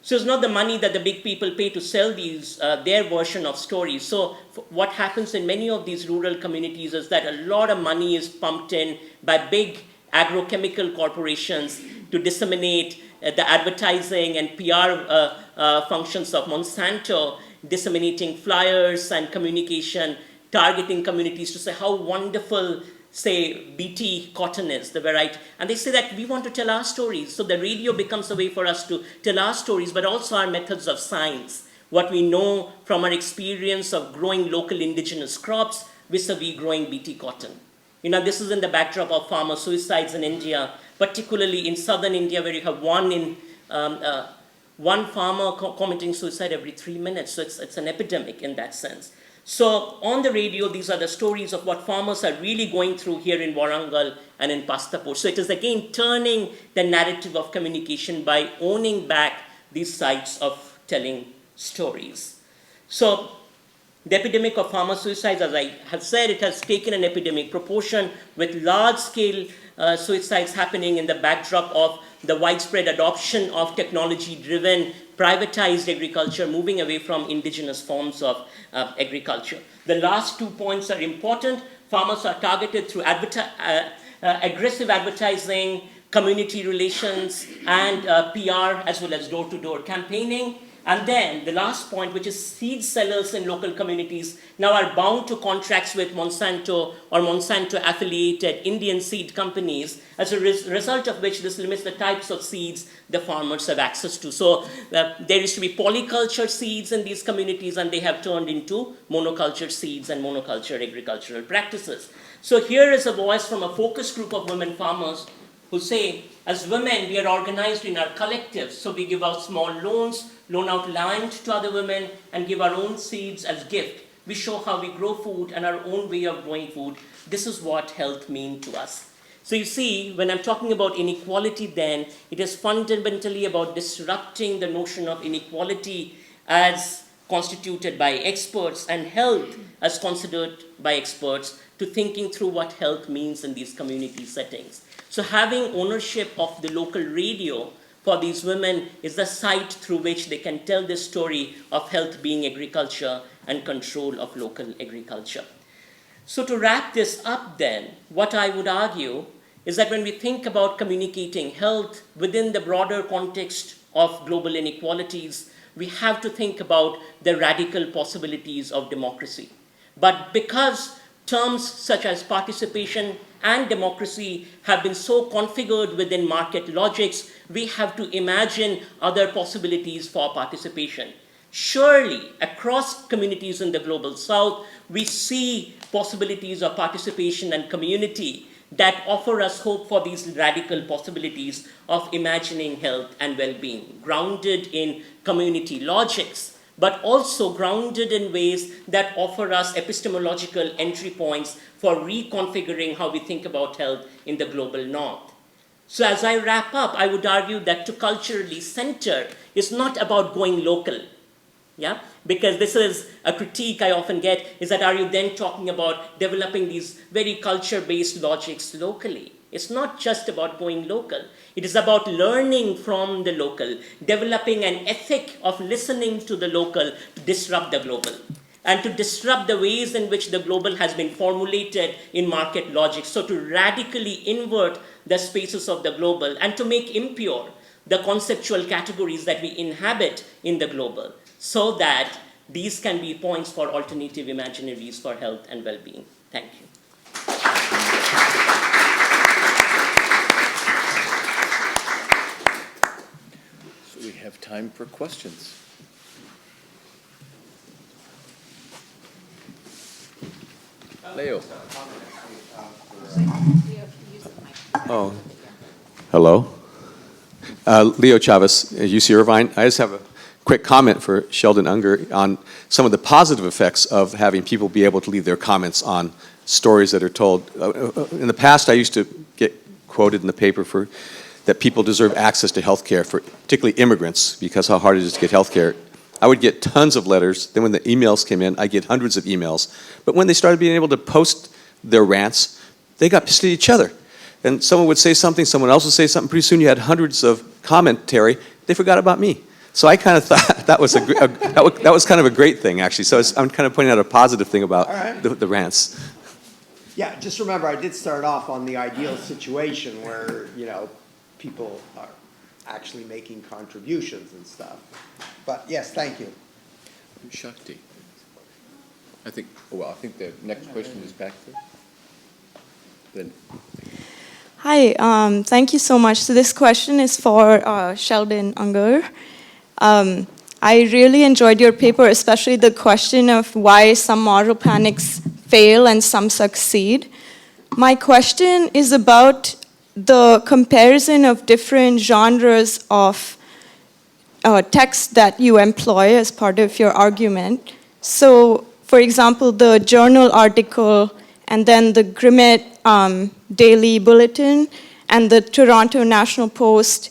So it's not the money that the big people pay to sell these, their version of stories. So what happens in many of these rural communities is that a lot of money is pumped in by big agrochemical corporations to disseminate the advertising and PR functions of Monsanto, disseminating flyers and communication, targeting communities to say how wonderful, say, BT cotton is, the variety. And they say that we want to tell our stories. So the radio becomes a way for us to tell our stories, but also our methods of science, what we know from our experience of growing local indigenous crops vis-a-vis growing BT cotton. This is in the backdrop of farmer suicides in India, particularly in southern India, where you have one farmer committing suicide every 3 minutes. So it's an epidemic in that sense. So on the radio, these are the stories of what farmers are really going through here in Warangal and in Pastapur. So it is again turning the narrative of communication by owning back these sites of telling stories. So the epidemic of farmer suicides, as I have said, it has taken an epidemic proportion with large-scale suicides happening in the backdrop of the widespread adoption of technology-driven, privatized agriculture, moving away from indigenous forms of agriculture. The last 2 points are important. Farmers are targeted through aggressive advertising, community relations, and PR, as well as door-to-door campaigning. And then the last point, which is seed sellers in local communities now are bound to contracts with Monsanto or Monsanto-affiliated Indian seed companies, as a result of which this limits the types of seeds the farmers have access to. So there used to be polyculture seeds in these communities, and they have turned into monoculture seeds and monoculture agricultural practices. So here is a voice from a focus group of women farmers who say, as women, we are organized in our collectives, so we give out small loans, loan out land to other women, and give our own seeds as gift. We show how we grow food and our own way of growing food. This is what health means to us. So you see, when I'm talking about inequality then, it is fundamentally about disrupting the notion of inequality as constituted by experts and health as considered by experts to thinking through what health means in these community settings. So having ownership of the local radio for these women is the site through which they can tell the story of health being agriculture and control of local agriculture. So to wrap this up then, what I would argue is that when we think about communicating health within the broader context of global inequalities, we have to think about the radical possibilities of democracy. But because terms such as participation and democracy have been so configured within market logics, we have to imagine other possibilities for participation. Surely, across communities in the global south, we see possibilities of participation and community that offer us hope for these radical possibilities of imagining health and well-being, grounded in community logics, but also grounded in ways that offer us epistemological entry points for reconfiguring how we think about health in the global north. So as I wrap up, I would argue that to culturally center is not about going local. Yeah? Because this is a critique I often get, is that are you then talking about developing these very culture-based logics locally? It's not just about going local. It is about learning from the local, developing an ethic of listening to the local to disrupt the global, and to disrupt the ways in which the global has been formulated in market logic. So to radically invert the spaces of the global and to make impure the conceptual categories that we inhabit in the global, so that these can be points for alternative imaginaries for health and well-being. Thank you. So we have time for questions. Leo. Oh, hello. Leo Chavez, UC Irvine. I just have a quick comment for Sheldon Ungar on some of the positive effects of having people be able to leave their comments on stories that are told. In the past, I used to get quoted in the paper for that people deserve access to health care, for particularly immigrants, because how hard it is to get health care. I would get tons of letters. Then when the emails came in, I'd get hundreds of emails. But when they started being able to post their rants, they got pissed at each other. And someone would say something, someone else would say something. Pretty soon you had hundreds of commentary. They forgot about me. So I kind of thought that was that was kind of a great thing, actually. So I'm kind of pointing out a positive thing about the rants. Yeah, just remember, I did start off on the ideal situation where, you know, people are actually making contributions and stuff. But yes, thank you. Shakti. I think the next question is back there. Then. Hi, thank you so much. So this question is for Sheldon Ungar. I really enjoyed your paper, especially the question of why some moral panics fail and some succeed. My question is about the comparison of different genres of text that you employ as part of your argument. So, for example, the journal article and then the Grimmett Daily Bulletin and the Toronto National Post.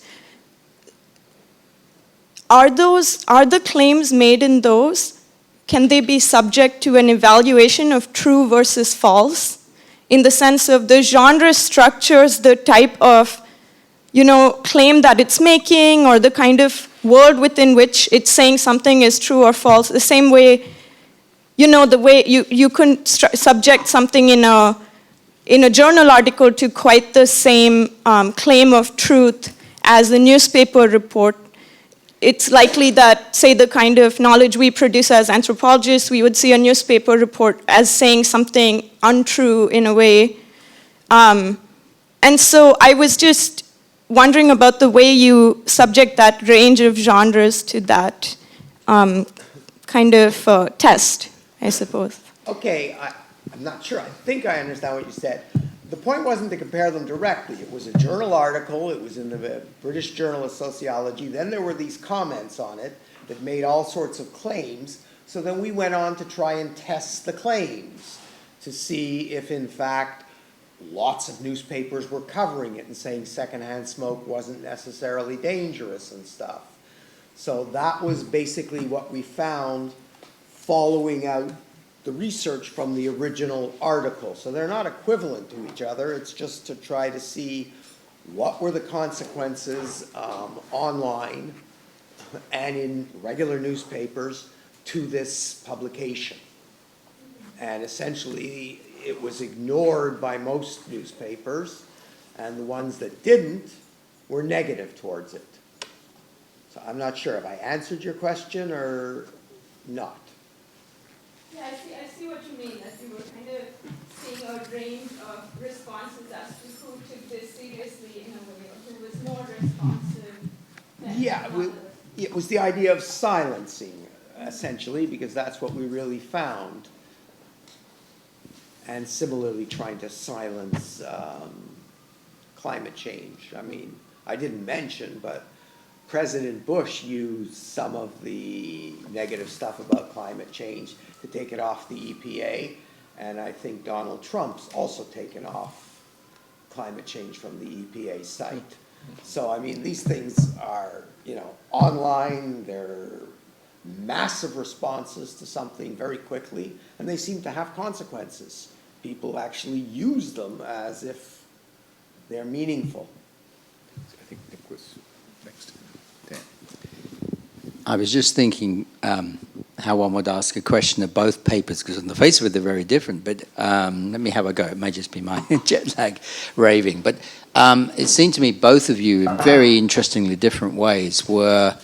Are the claims made in those, can they be subject to an evaluation of true versus false? In the sense of the genre structures the type of, you know, claim that it's making, or the kind of world within which it's saying something is true or false. The same way, you know, the way you couldn't subject something in a journal article to quite the same claim of truth as a newspaper report. It's likely that, say, the kind of knowledge we produce as anthropologists, we would see a newspaper report as saying something untrue in a way. And so I was just wondering about the way you subject that range of genres to that kind of test, I suppose. Okay, I'm not sure. I think I understand what you said. The point wasn't to compare them directly. It was a journal article. It was in the British Journal of Sociology. Then there were these comments on it that made all sorts of claims. So then we went on to try and test the claims to see if, in fact, lots of newspapers were covering it and saying secondhand smoke wasn't necessarily dangerous and stuff. So that was basically what we found following out the research from the original article. So they're not equivalent to each other. It's just to try to see what were the consequences online and in regular newspapers to this publication. And essentially, it was ignored by most newspapers, and the ones that didn't were negative towards it. So I'm not sure if I answered your question or not. Yeah, I see what you mean, that you were kind of seeing a range of responses as to who took this seriously in a way, or who was more responsive than Yeah, others. it was the idea of silencing, essentially, because that's what we really found. And similarly, trying to silence climate change. I mean, I didn't mention, but President Bush used some of the negative stuff about climate change to take it off the EPA, and I think Donald Trump's also taken off climate change from the EPA site. So, I mean, these things are, you know, online, they're massive responses to something very quickly, and they seem to have consequences. People actually use them as if they're meaningful. I think Nick was next. Dan. I was just thinking how one would ask a question of both papers, because on the face of it, they're very different. But let me have a go. It may just be my jet lag raving. But it seemed to me both of you, in very interestingly different ways, were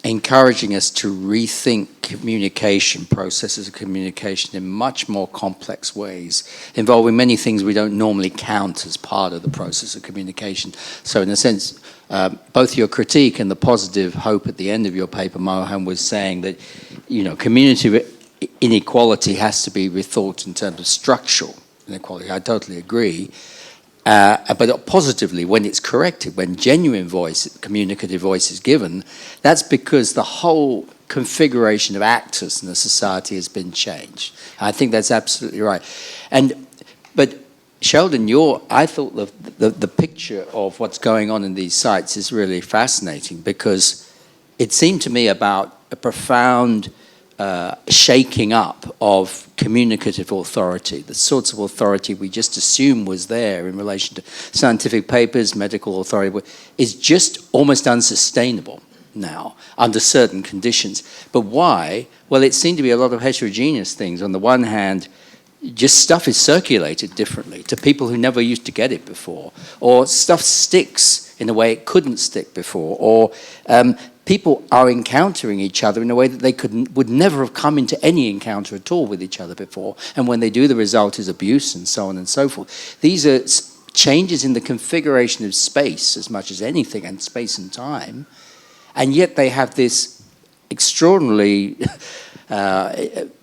encouraging us to rethink communication, processes of communication in much more complex ways, involving many things we don't normally count as part of the process of communication. So in a sense, both your critique and the positive hope at the end of your paper, Mohan, was saying that, you know, community inequality has to be rethought in terms of structural inequality. I totally agree. But positively, when it's corrected, when genuine voice, communicative voice is given, that's because the whole configuration of actors in the society has been changed. I think that's absolutely right. But Sheldon, I thought the picture of what's going on in these sites is really fascinating, because it seemed to me about a profound shaking up of communicative authority, the sorts of authority we just assumed was there in relation to scientific papers, medical authority, is just almost unsustainable now under certain conditions. But why? Well, it seemed to be a lot of heterogeneous things. On the one hand, just stuff is circulated differently to people who never used to get it before, or stuff sticks in a way it couldn't stick before, or people are encountering each other in a way that they would never have come into any encounter at all with each other before. And when they do, the result is abuse and so on and so forth. These are changes in the configuration of space as much as anything, and space and time. And yet they have this extraordinarily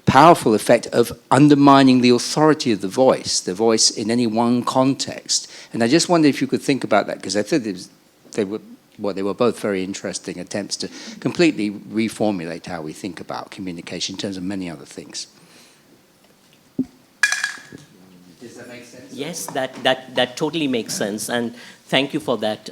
powerful effect of undermining the authority of the voice in any one context. And I just wondered if you could think about that, because I thought they were both very interesting attempts to completely reformulate how we think about communication in terms of many other things. Does that make sense? Yes, that totally makes sense. And thank you for that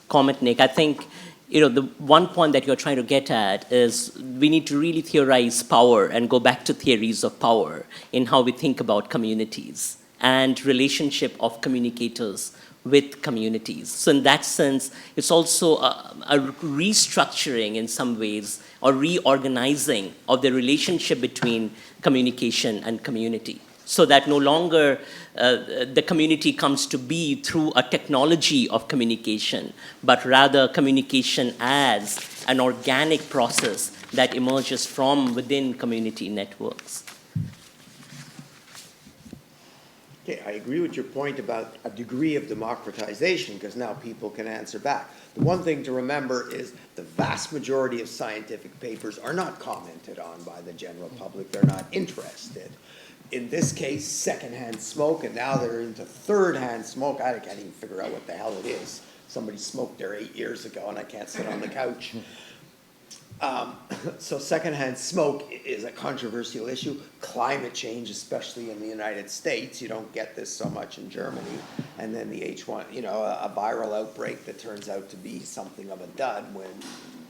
comment, Nick. I think, you know, the one point that you're trying to get at is we need to really theorize power and go back to theories of power in how we think about communities and relationship of communicators with communities. So in that sense, it's also a restructuring in some ways, or reorganizing of the relationship between communication and community, so that no longer the community comes to be through a technology of communication, but rather communication as an organic process that emerges from within community networks. Okay, I agree with your point about a degree of democratization, because now people can answer back. The one thing to remember is the vast majority of scientific papers are not commented on by the general public. They're not interested. In this case, secondhand smoke, and now they're into third-hand smoke. I can't even figure out what the hell it is. Somebody smoked there 8 years ago, and I can't sit on the couch. So secondhand smoke is a controversial issue. Climate change, especially in the United States, you don't get this so much in Germany. And then the H1, a viral outbreak that turns out to be something of a dud when,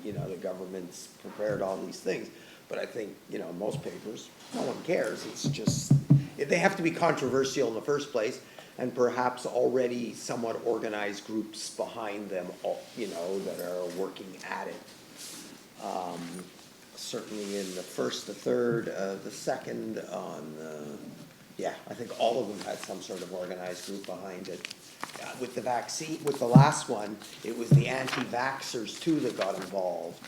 the government's prepared all these things. But I think, most papers, no one cares. It's just, they have to be controversial in the first place, and perhaps already somewhat organized groups behind them, that are working at it. Certainly in the first, the third, the second, I think all of them had some sort of organized group behind it. With the vaccine, with the last one, it was the anti-vaxxers too that got involved.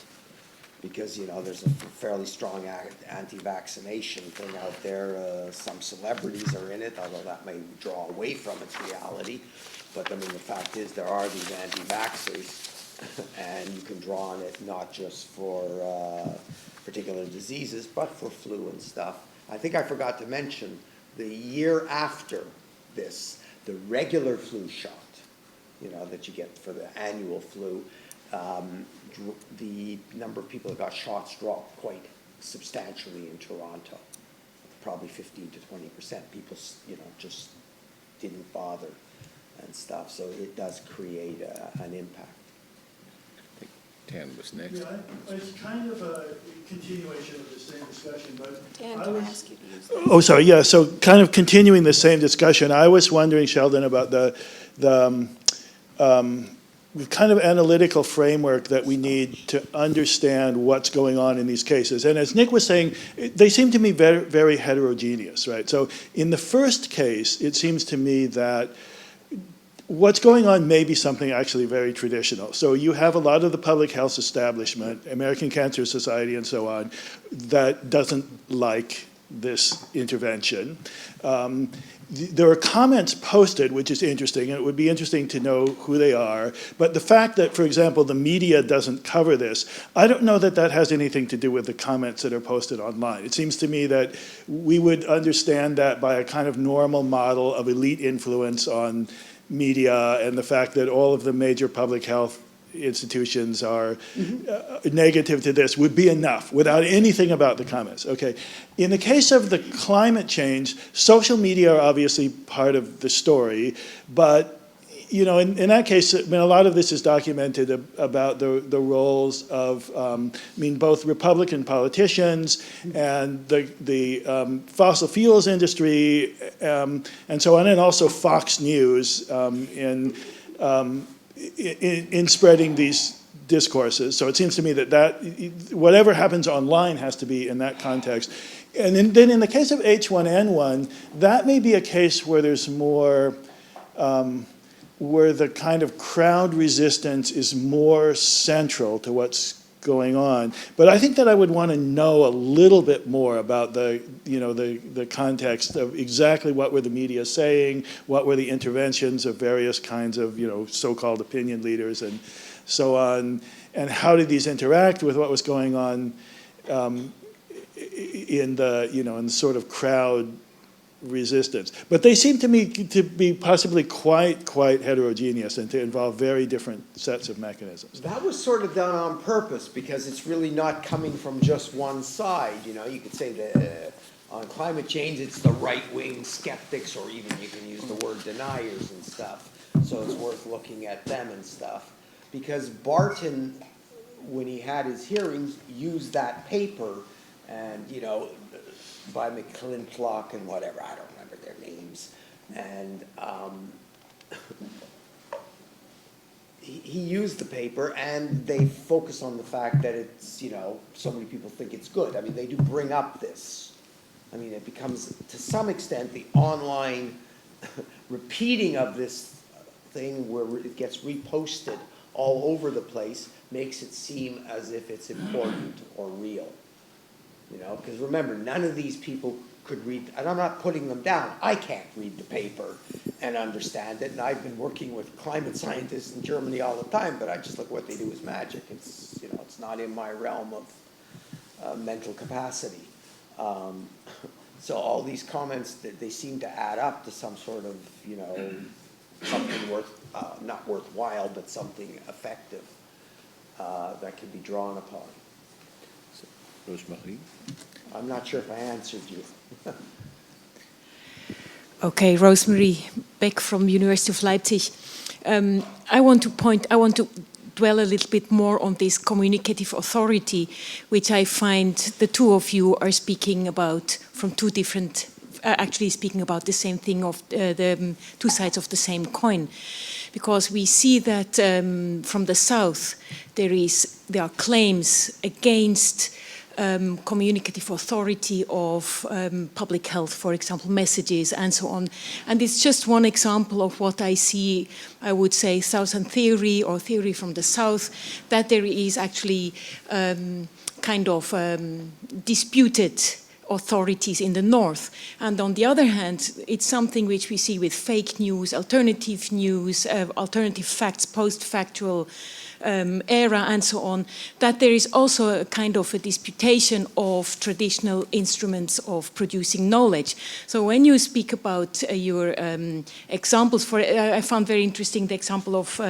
Because, there's a fairly strong anti-vaccination thing out there. Some celebrities are in it, although that may draw away from its reality. But the fact is there are these anti-vaxxers. And you can draw on it not just for particular diseases, but for flu and stuff. I think I forgot to mention, the year after this, the regular flu shot, that you get for the annual flu, the number of people that got shots dropped quite substantially in Toronto. Probably 15 to 20%. People, just didn't bother and stuff. So it does create an impact. Dan was next. Yeah, it's kind of a continuation of the same discussion, but Dan, I can I was- ask you to use that? Oh, sorry, yeah, so kind of continuing the same discussion, I was wondering, Sheldon, about the kind of analytical framework that we need to understand what's going on in these cases. And as Nick was saying, they seem to me very, very heterogeneous, right? So in the first case, it seems to me that what's going on may be something actually very traditional. So you have a lot of the public health establishment, American Cancer Society and so on, that doesn't like this intervention. There are comments posted, which is interesting, and it would be interesting to know who they are. But the fact that, for example, the media doesn't cover this, I don't know that that has anything to do with the comments that are posted online. It seems to me that we would understand that by a kind of normal model of elite influence on media, and the fact that all of the major public health institutions are negative to this would be enough without anything about the comments. Okay. In the case of the climate change, social media are obviously part of the story, but in that case, a lot of this is documented about the roles of, both Republican politicians and the fossil fuels industry, and so on, and also Fox News in spreading these discourses. So it seems to me that whatever happens online has to be in that context. And then in the case of H1N1, that may be a case where there's more, where the kind of crowd resistance is more central to what's going on. But I think that I would want to know a little bit more about the context of exactly what were the media saying, what were the interventions of various kinds of, so-called opinion leaders and so on, and how did these interact with what was going on in the sort of crowd resistance. But they seem to me to be possibly quite heterogeneous and to involve very different sets of mechanisms. That was sort of done on purpose because it's really not coming from just one side. You could say that on climate change, it's the right-wing skeptics, or even you can use the word deniers and stuff. So it's worth looking at them and stuff. Because Barton, when he had his hearings, used that paper and, by McClintock and whatever, I don't remember their names, and he used the paper, and they focus on the fact that it's, so many people think it's good. They do bring up this. It becomes, to some extent, the online repeating of this thing where it gets reposted all over the place makes it seem as if it's important or real. Because remember, none of these people could read, and I'm not putting them down. I can't read the paper and understand it, and I've been working with climate scientists in Germany all the time, but I just look what they do is magic. It's, it's not in my realm of mental capacity. So all these comments, they seem to add up to some sort of, something not worthwhile, but something effective that can be drawn upon. Rosemary? I'm not sure if I answered you. Okay, Rosemary Beck from University of Leipzig. I want to dwell a little bit more on this communicative authority, which I find the two of you are speaking about from two different, actually speaking about the same thing, of the two sides of the same coin. Because we see that from the South, there are claims against communicative authority of public health, for example, messages and so on. And it's just one example of what I see, I would say, Southern theory or theory from the South, that there is actually kind of disputed authorities in the North. And on the other hand, it's something which we see with fake news, alternative facts, post-factual era and so on, that there is also a kind of a disputation of traditional instruments of producing knowledge. So when you speak about your examples, I found very interesting the example of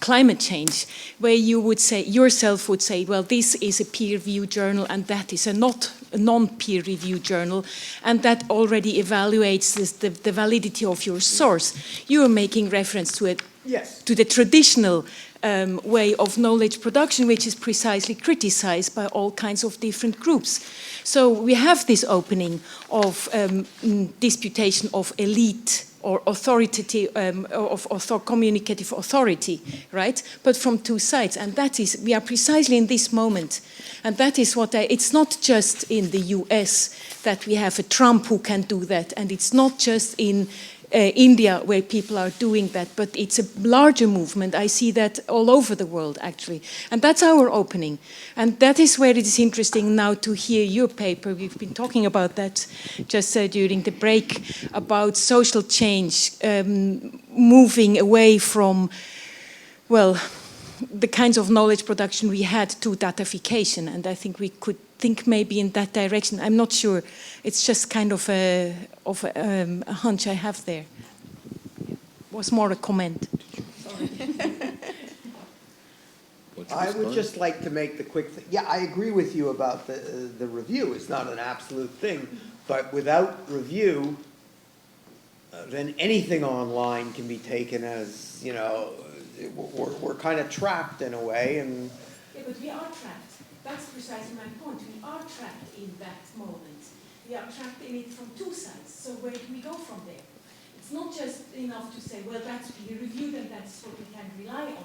climate change, where you would say, yourself would say, well, this is a peer-reviewed journal and that is a non-peer-reviewed journal, and that already evaluates the validity of your source. You are making reference to it. Yes. To the traditional way of knowledge production, which is precisely criticized by all kinds of different groups. So we have this opening of disputation of elite or authoritative, communicative authority, right? But from two sides, and that is, we are precisely in this moment, and that is what it's not just in the US that we have a Trump who can do that, and it's not just in India where people are doing that, but it's a larger movement. I see that all over the world, actually. And that's our opening. And that is where it is interesting now to hear your paper. We've been talking about that just during the break, about social change, moving away from, well, the kinds of knowledge production we had to datafication. And I think we could think maybe in that direction. I'm not sure. It's just kind of a hunch I have there. It was more a comment. I would just like to make the quick thing. Yeah, I agree with you about the review. It's not an absolute thing, but without review, then anything online can be taken as, you know, we're kind of trapped in a way. And yeah, but we are trapped. That's precisely my point. We are trapped in that moment. We are trapped in it from two sides. So where do we go from there? It's not just enough to say, well, that's peer-reviewed and that's what we can rely on.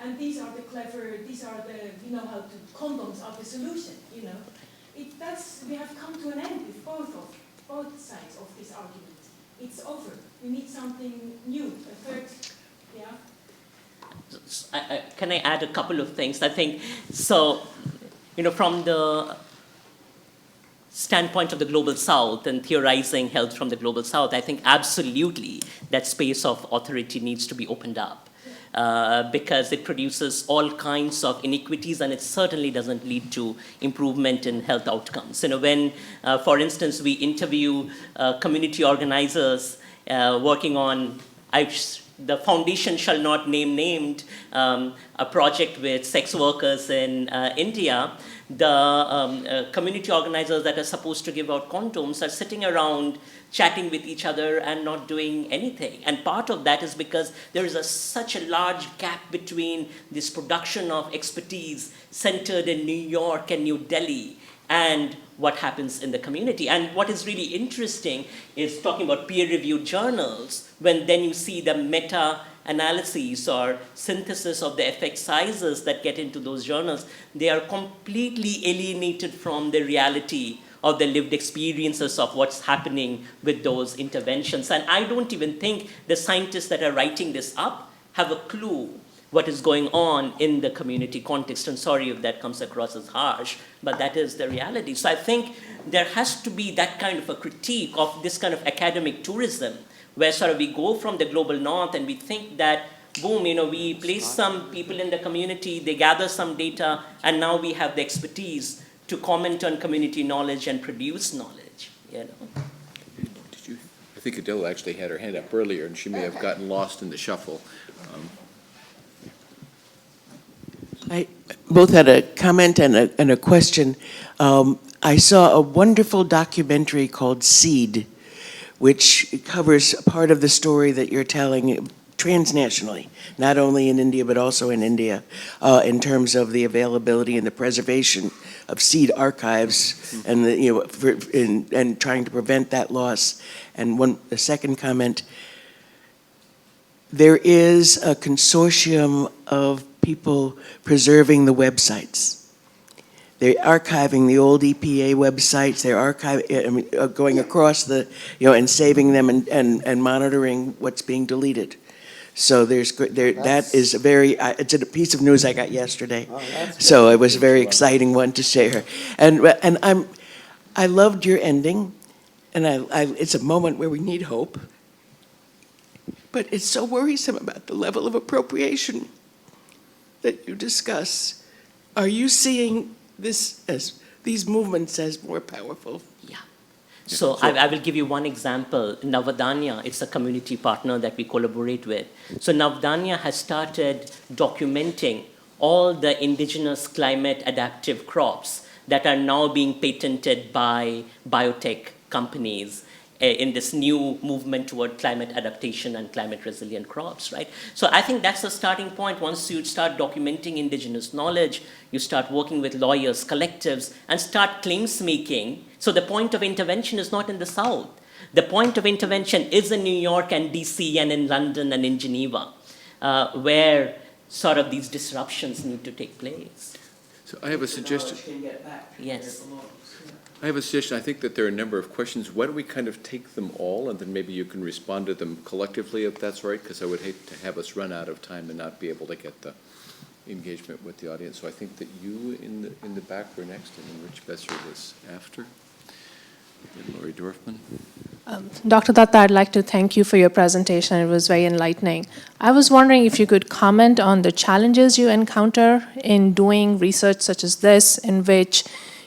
And these are the clever, we know how to, condoms are the solution, you know. We have come to an end with both sides of this argument. It's over. We need something new, a third, yeah. Can I add a couple of things? I think, so, you know, from the standpoint of the Global South and theorizing health from the Global South, I think absolutely that space of authority needs to be opened up because it produces all kinds of inequities and it certainly doesn't lead to improvement in health outcomes. You know, when, for instance, we interview community organizers working on, the foundation shall not name named, a project with sex workers in India, the community organizers that are supposed to give out condoms are sitting around chatting with each other and not doing anything. And part of that is because there is such a large gap between this production of expertise centered in New York and New Delhi and what happens in the community. And what is really interesting is talking about peer-reviewed journals, when then you see the meta-analyses or synthesis of the effect sizes that get into those journals, they are completely alienated from the reality of the lived experiences of what's happening with those interventions. And I don't even think the scientists that are writing this up have a clue what is going on in the community context. And sorry if that comes across as harsh, but that is the reality. So I think there has to be that kind of a critique of this kind of academic tourism, where sort of we go from the global north and we think that, boom, you know, we place some people in the community, they gather some data, and now we have the expertise to comment on community knowledge and produce knowledge, you know. I think Adela actually had her hand up earlier, and she may have gotten lost in the shuffle. I both had a comment and a question. I saw a wonderful documentary called Seed, which covers part of the story that you're telling transnationally, not only in India but also in India, in terms of the availability and the preservation of seed archives, and and trying to prevent that loss. And a second comment. There is a consortium of people preserving the websites. They're archiving the old EPA websites. They're going across the, and saving them and monitoring what's being deleted. So that is it's a piece of news I got yesterday. So it was a very exciting one to share. And I loved your ending, and it's a moment where we need hope. But it's so worrisome about the level of appropriation that you discuss. Are you seeing these movements as more powerful? Yeah. So I will give you one example. Navadanya, it's a community partner that we collaborate with. So Navadanya has started documenting all the indigenous climate adaptive crops that are now being patented by biotech companies in this new movement toward climate adaptation and climate resilient crops, right? So I think that's the starting point. Once you start documenting indigenous knowledge, you start working with lawyers, collectives, and start claims making. So the point of intervention is not in the South. The point of intervention is in New York and DC and in London and in Geneva, where sort of these disruptions need to take place. So I have a suggestion. Yes. I have a suggestion. I think that there are a number of questions. Why don't we kind of take them all, and then maybe you can respond to them collectively, if that's right, because I would hate to have us run out of time and not be able to get the engagement with the audience. So I think that you in the back were next, and then Rich Besser was after, and Lori Dorfman. Dr. Dutta, I'd like to thank you for your presentation. It was very enlightening. I was wondering if you could comment on the challenges you encounter in doing research such as this, in which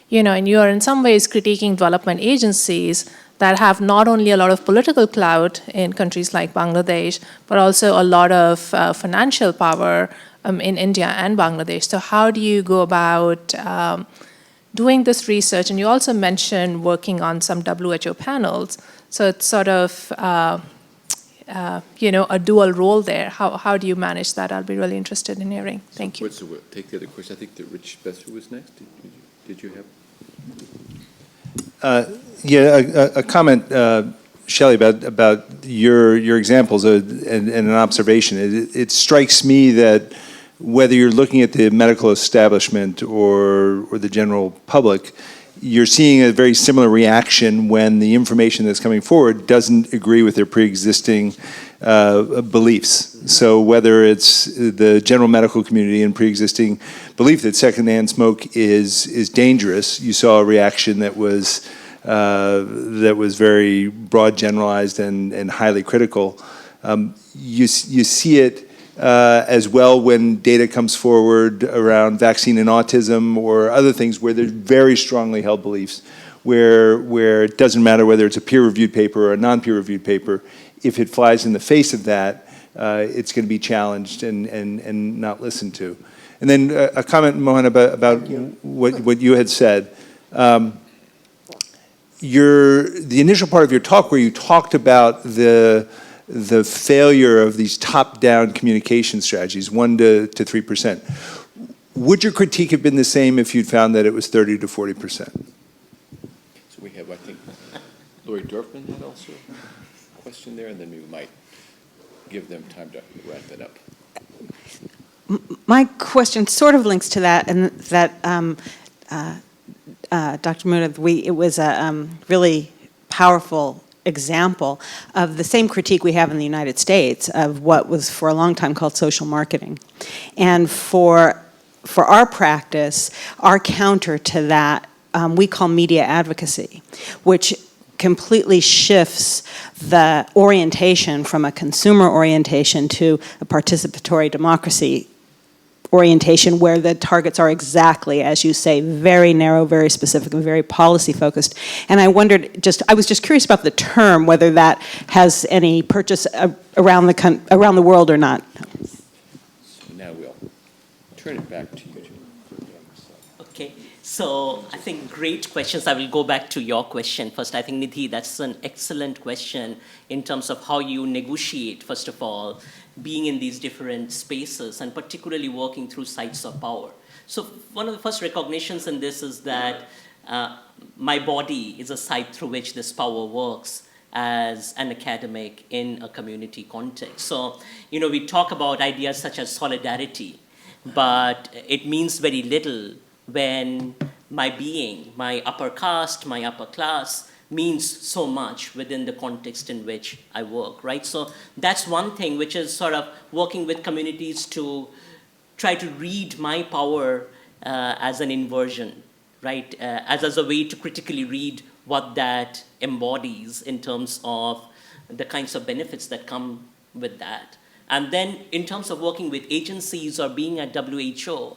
and you are in some ways critiquing development agencies that have not only a lot of political clout in countries like Bangladesh, but also a lot of financial power in India and Bangladesh. So how do you go about doing this research? And you also mentioned working on some WHO panels. So it's sort of, a dual role there. How do you manage that? I'll be really interested in hearing. Thank you. So take the other question. I think that Rich Besser was next. Did you have? A comment, Shelley, about your examples and an observation. It strikes me that whether you're looking at the medical establishment or the general public, you're seeing a very similar reaction when the information that's coming forward doesn't agree with their pre-existing beliefs. So whether it's the general medical community and pre-existing belief that secondhand smoke is dangerous, you saw a reaction that was very broad, generalized, and highly critical. You see it as well when data comes forward around vaccine and autism or other things where there's very strongly held beliefs where it doesn't matter whether it's a peer-reviewed paper or a non-peer-reviewed paper. If it flies in the face of that, it's going to be challenged and not listened to. And then a comment, Mohan, about what you had said. The initial part of your talk where you talked about the failure of these top-down communication strategies, 1% to 3%. Would your critique have been the same if you'd found that it was 30% to 40%? So we have, I think, Lori Dorfman had also a question there, and then we might give them time to wrap it up. My question sort of links to that, and that Dr. Munir, it was a really powerful example of the same critique we have in the United States of what was for a long time called social marketing. And for our practice, our counter to that, we call media advocacy, which completely shifts the orientation from a consumer orientation to a participatory democracy orientation where the targets are exactly, as you say, very narrow, very specific, and very policy focused. And I wondered, I was just curious about the term, whether that has any purchase around the world or not. So now we'll turn it back to you, Jim. Okay, so I think great questions. I will go back to your question first. I think, Nidhi, that's an excellent question in terms of how you negotiate, first of all, being in these different spaces and particularly working through sites of power. So one of the first recognitions in this is that my body is a site through which this power works as an academic in a community context. So, we talk about ideas such as solidarity, but it means very little when my being, my upper caste, my upper class, means so much within the context in which I work, right? So that's one thing, which is sort of working with communities to try to read my power as an inversion, right? As a way to critically read what that embodies in terms of the kinds of benefits that come with that. And then in terms of working with agencies or being at WHO,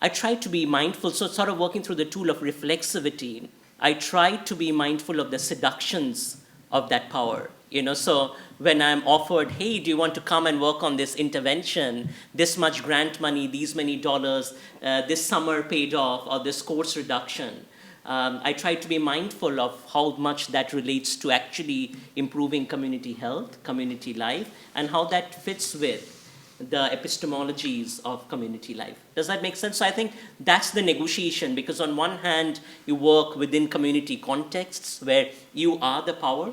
I try to be mindful, so sort of working through the tool of reflexivity, I try to be mindful of the seductions of that power. So when I'm offered, hey, do you want to come and work on this intervention, this much grant money, these many dollars, this summer paid off, or this course reduction, I try to be mindful of how much that relates to actually improving community health, community life, and how that fits with the epistemologies of community life. Does that make sense? So I think that's the negotiation, because on one hand, you work within community contexts where you are the power,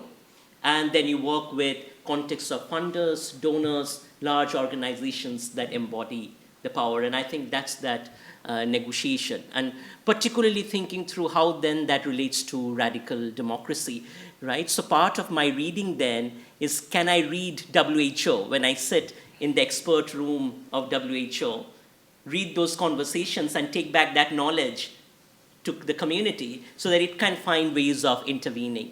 and then you work with contexts of funders, donors, large organizations that embody the power. And I think that's that negotiation. And particularly thinking through how then that relates to radical democracy, right? So part of my reading then is, can I read WHO when I sit in the expert room of WHO, read those conversations and take back that knowledge to the community so that it can find ways of intervening.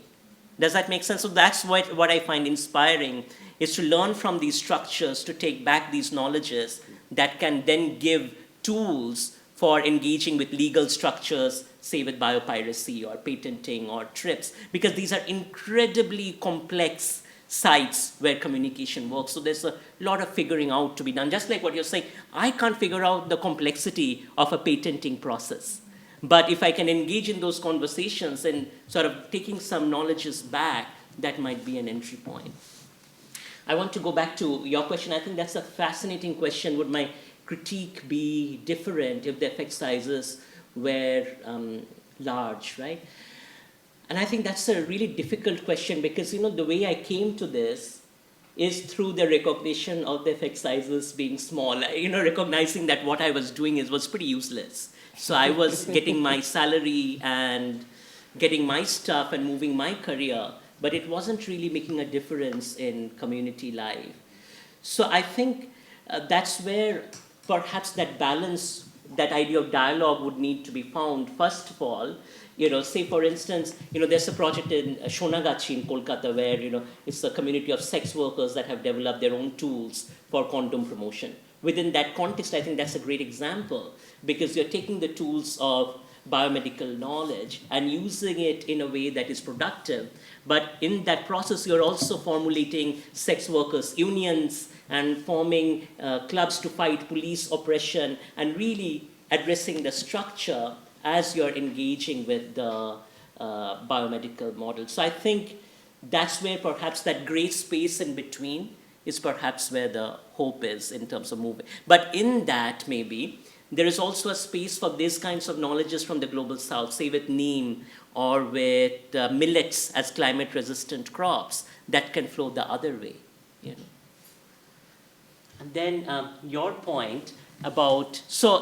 Does that make sense? So that's what I find inspiring, is to learn from these structures, to take back these knowledges that can then give tools for engaging with legal structures, say with biopiracy or patenting or TRIPS, because these are incredibly complex sites where communication works. So there's a lot of figuring out to be done. Just like what you're saying, I can't figure out the complexity of a patenting process. But if I can engage in those conversations and sort of taking some knowledges back, that might be an entry point. I want to go back to your question. I think that's a fascinating question. Would my critique be different if the effect sizes were large, right? And I think that's a really difficult question, because the way I came to this is through the recognition of the effect sizes being small. Recognizing that what I was doing was pretty useless. So I was getting my salary and getting my stuff and moving my career, but it wasn't really making a difference in community life. So I think that's where perhaps that balance, that idea of dialogue would need to be found. First of all, say for instance, there's a project in Shonagachi in Kolkata where, it's a community of sex workers that have developed their own tools for condom promotion. Within that context, I think that's a great example, because you're taking the tools of biomedical knowledge and using it in a way that is productive. But in that process, you're also formulating sex workers' unions and forming clubs to fight police oppression, and really addressing the structure as you're engaging with the biomedical model. So I think that's where perhaps that gray space in between is perhaps where the hope is in terms of moving. But in that, maybe, there is also a space for these kinds of knowledges from the global south, say with neem or with millets as climate-resistant crops, that can flow the other way. And then your point about, so,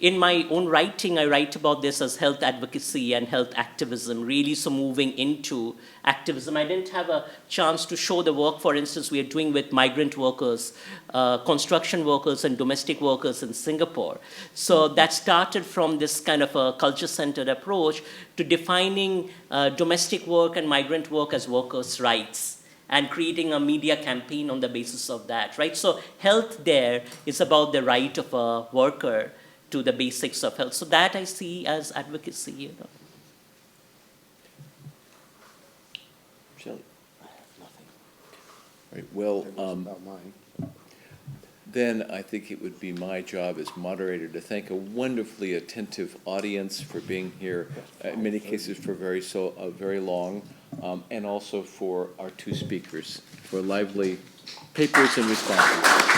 in my own writing, I write about this as health advocacy and health activism, really, so moving into activism. I didn't have a chance to show the work, for instance, we are doing with migrant workers, construction workers and domestic workers in Singapore. So that started from this kind of a culture-centered approach to defining domestic work and migrant work as workers' rights, and creating a media campaign on the basis of that, right? So health there is about the right of a worker to the basics of health. So that I see as advocacy, Shelley? Nothing. Right, well, then I think it would be my job as moderator to thank a wonderfully attentive audience for being here, in many cases for very long, and also for our two speakers for lively papers and responses.